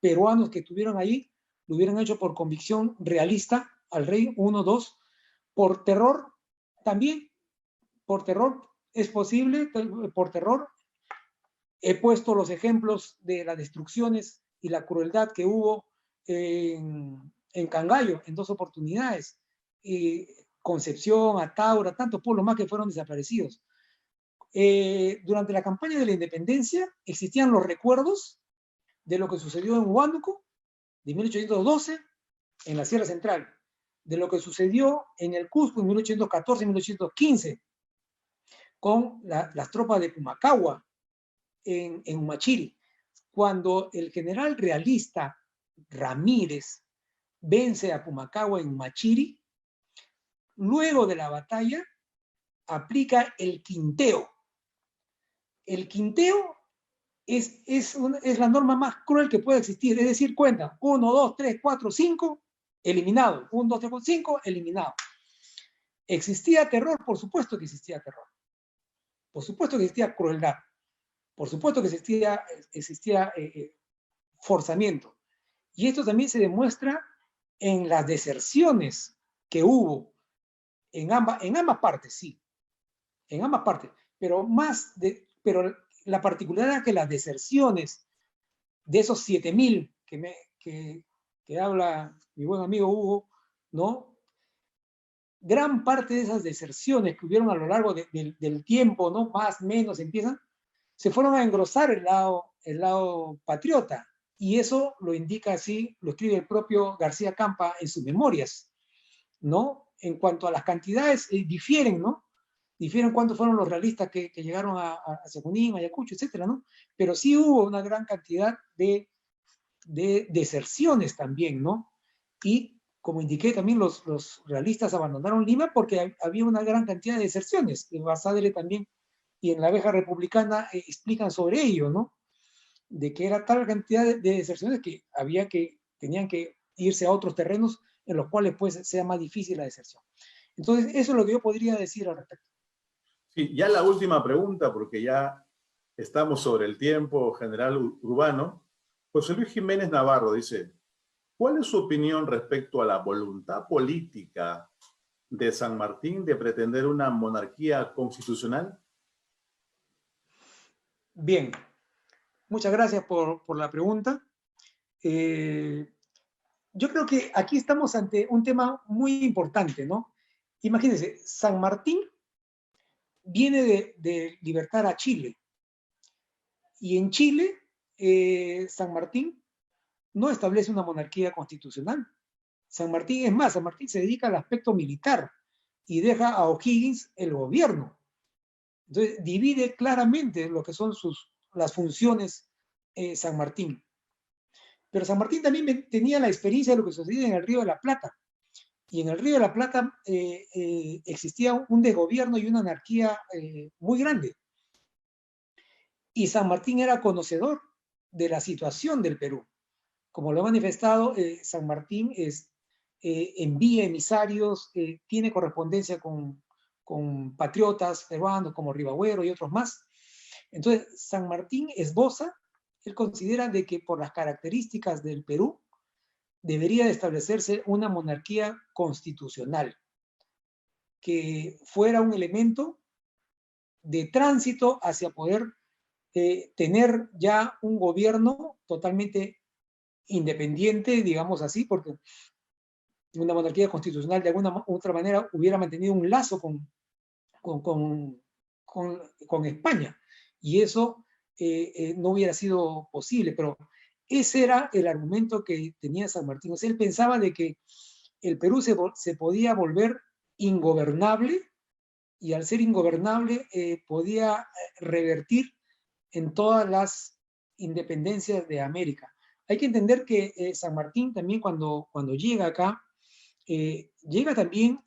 peruanos que estuvieron ahí lo hubieran hecho por convicción realista al rey, 1, 2, por terror, También por terror es posible, por terror. He puesto los ejemplos de las destrucciones y la crueldad que hubo en Cangallo en 2 oportunidades. Concepción, Ataura, tantos pueblos más que fueron desaparecidos. Durante la campaña de la independencia existían los recuerdos de lo que sucedió en Huánuco de 1812 en la Sierra Central, de lo que sucedió en el Cusco en 1814 y 1815 con las tropas de Pumacahua en Humachiri. Cuando el general realista Ramírez vence a Pumacahua en Humachiri, luego de la batalla aplica el quinteo. El quinteo es la norma más cruel que puede existir, es decir, cuenta 1, 2, 3, 4, 5, eliminado, 1, 2, 3, 4, 5, eliminado. ¿Existía terror? Por supuesto que existía terror. Por supuesto que existía crueldad. Por supuesto que existía forzamiento. Y esto también se demuestra en las deserciones que hubo en ambas partes, sí. En ambas partes. Pero la particularidad es que las deserciones de esos 7.000 que habla mi buen amigo Hugo, ¿no? Gran parte de esas deserciones que hubieron a lo largo del tiempo, ¿no? Más, menos, se fueron a engrosar el lado patriota. Y eso lo indica así, lo escribe el propio García Campa en sus memorias, ¿no? En cuanto a las cantidades, difieren, ¿no? Difieren cuántos fueron los realistas que llegaron a Junín, Ayacucho, etcétera, ¿no? Pero sí hubo una gran cantidad de deserciones también, ¿no? Y como indiqué, también los realistas abandonaron Lima porque había una gran cantidad de deserciones. En Basadre también y en la Abeja Republicana explican sobre ello, ¿no? De que era tal cantidad de deserciones que tenían que irse a otros terrenos en los cuales pues sea más difícil la deserción. Entonces, eso es lo que yo podría decir al respecto. Sí, ya la última pregunta, porque ya estamos sobre el tiempo, general Urbano. José Luis Jiménez Navarro dice, ¿cuál es su opinión respecto a la voluntad política de San Martín de pretender una monarquía constitucional? Bien, muchas gracias por la pregunta. Yo creo que aquí estamos ante un tema muy importante, ¿no? Imagínense, San Martín viene de libertar a Chile. Y en Chile, San Martín no establece una monarquía constitucional. San Martín se dedica al aspecto militar y deja a O'Higgins el gobierno. Entonces, divide claramente lo que son las funciones San Martín. Pero San Martín también tenía la experiencia de lo que sucedía en el Río de la Plata. Y en el Río de la Plata existía un desgobierno y una anarquía muy grande. Y San Martín era conocedor de la situación del Perú. Como lo ha manifestado, San Martín envía emisarios, tiene correspondencia con patriotas peruanos como Ribagüero y otros más. Entonces, San Martín esboza, él considera de que por las características del Perú debería de establecerse una monarquía constitucional, que fuera un elemento de tránsito hacia poder tener ya un gobierno totalmente independiente, digamos así, porque una monarquía constitucional de alguna u otra manera hubiera mantenido un lazo con España, y eso no hubiera sido posible, pero ese era el argumento que tenía San Martín. O sea, él pensaba de que el Perú se podía volver ingobernable, y al ser ingobernable podía revertir en todas las independencias de América. Hay que entender que San Martín también cuando llega acá, llega también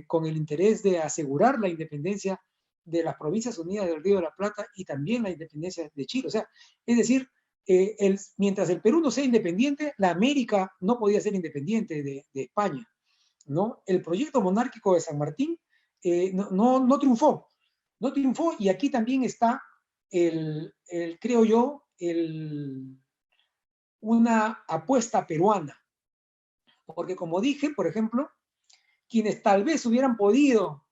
con el interés de asegurar la independencia de las Provincias Unidas del Río de la Plata y también la independencia de Chile. O sea, es decir, mientras el Perú no sea independiente, la América no podía ser independiente de España, ¿no? El proyecto monárquico de San Martín no triunfó. No triunfó, y aquí también está creo yo, una apuesta peruana. Porque como dije, por ejemplo, quienes tal vez hubieran podido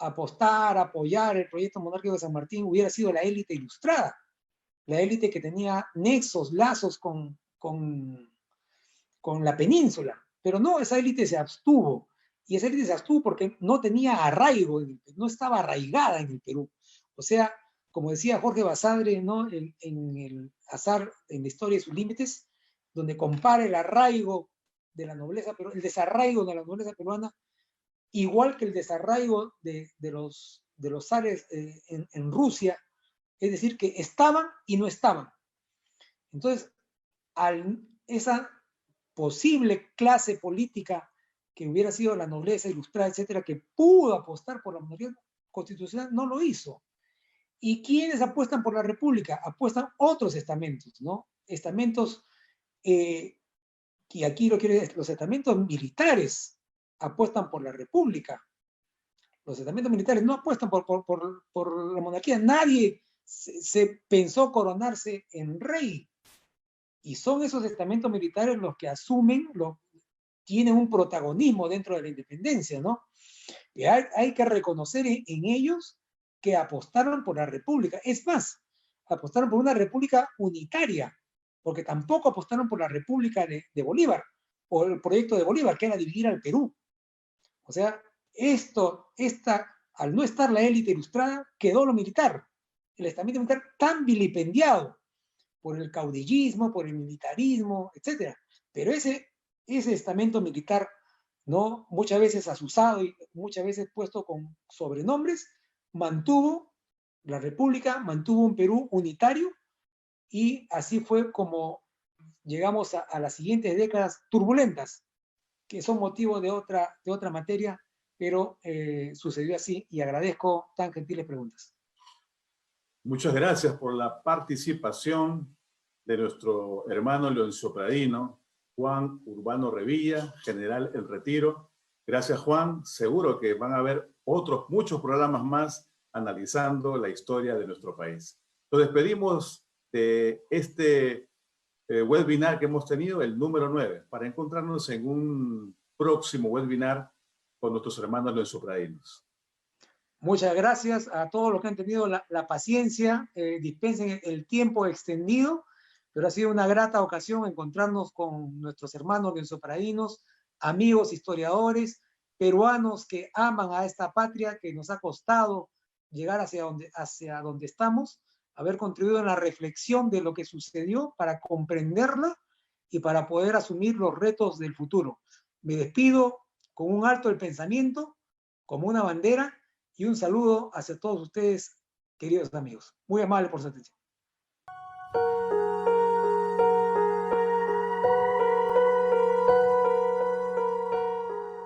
apostar, apoyar el proyecto monárquico de San Martín hubiera sido la élite ilustrada, la élite que tenía nexos, lazos con la península. Pero no, esa élite se abstuvo. Y esa élite se abstuvo porque no tenía arraigo, no estaba arraigada en el Perú. O sea, como decía Jorge Basadre, ¿no? en el Azar, en la historia de sus límites, donde compara el arraigo de la nobleza, pero el desarraigo de la nobleza peruana, igual que el desarraigo de los zares en Rusia, es decir, que estaban y no estaban. Entonces, esa posible clase política que hubiera sido la nobleza ilustrada, etcétera, que pudo apostar por la monarquía constitucional, no lo hizo. ¿Y quiénes apuestan por la república? Apuestan otros estamentos, ¿no? Estamentos, y aquí lo quiero decir, los estamentos militares apuestan por la república. Los estamentos militares no apuestan por la monarquía. Nadie se pensó coronarse en rey. Y son esos estamentos militares los que asumen, tienen un protagonismo dentro de la independencia, ¿no? Y hay que reconocer en ellos que apostaron por la república. Es más, apostaron por una república unitaria, porque tampoco apostaron por la república de Bolívar, o el proyecto de Bolívar, que era dividir al Perú. O sea, al no estar la élite ilustrada, quedó lo militar, el estamento militar tan vilipendiado por el caudillismo, por el militarismo, etc. Pero ese estamento militar, ¿no? Muchas veces asusado y muchas veces puesto con sobrenombres, mantuvo la república, mantuvo un Perú unitario, y así fue como llegamos a las siguientes décadas turbulentas, que son motivo de otra materia, pero sucedió así, y agradezco tan gentiles preguntas. Muchas gracias por la participación de nuestro hermano Leoncio Pradino, Juan Urbano Revilla, general El Retiro. Gracias, Juan. Seguro que van a haber muchos programas más analizando la historia de nuestro país. Nos despedimos de este webinar que hemos tenido, el número 9, para encontrarnos en un próximo webinar con nuestros hermanos Leoncio Pradinos. Muchas gracias a todos los que han tenido la paciencia, dispensen el tiempo extendido, pero ha sido una grata ocasión encontrarnos con nuestros hermanos venezolanos, amigos historiadores, peruanos que aman a esta patria que nos ha costado llegar hacia donde estamos, haber contribuido en la reflexión de lo que sucedió para comprenderla y para poder asumir los retos del futuro. Me despido con un alto del pensamiento, como una bandera, y un saludo hacia todos ustedes, queridos amigos. Muy amable por su atención.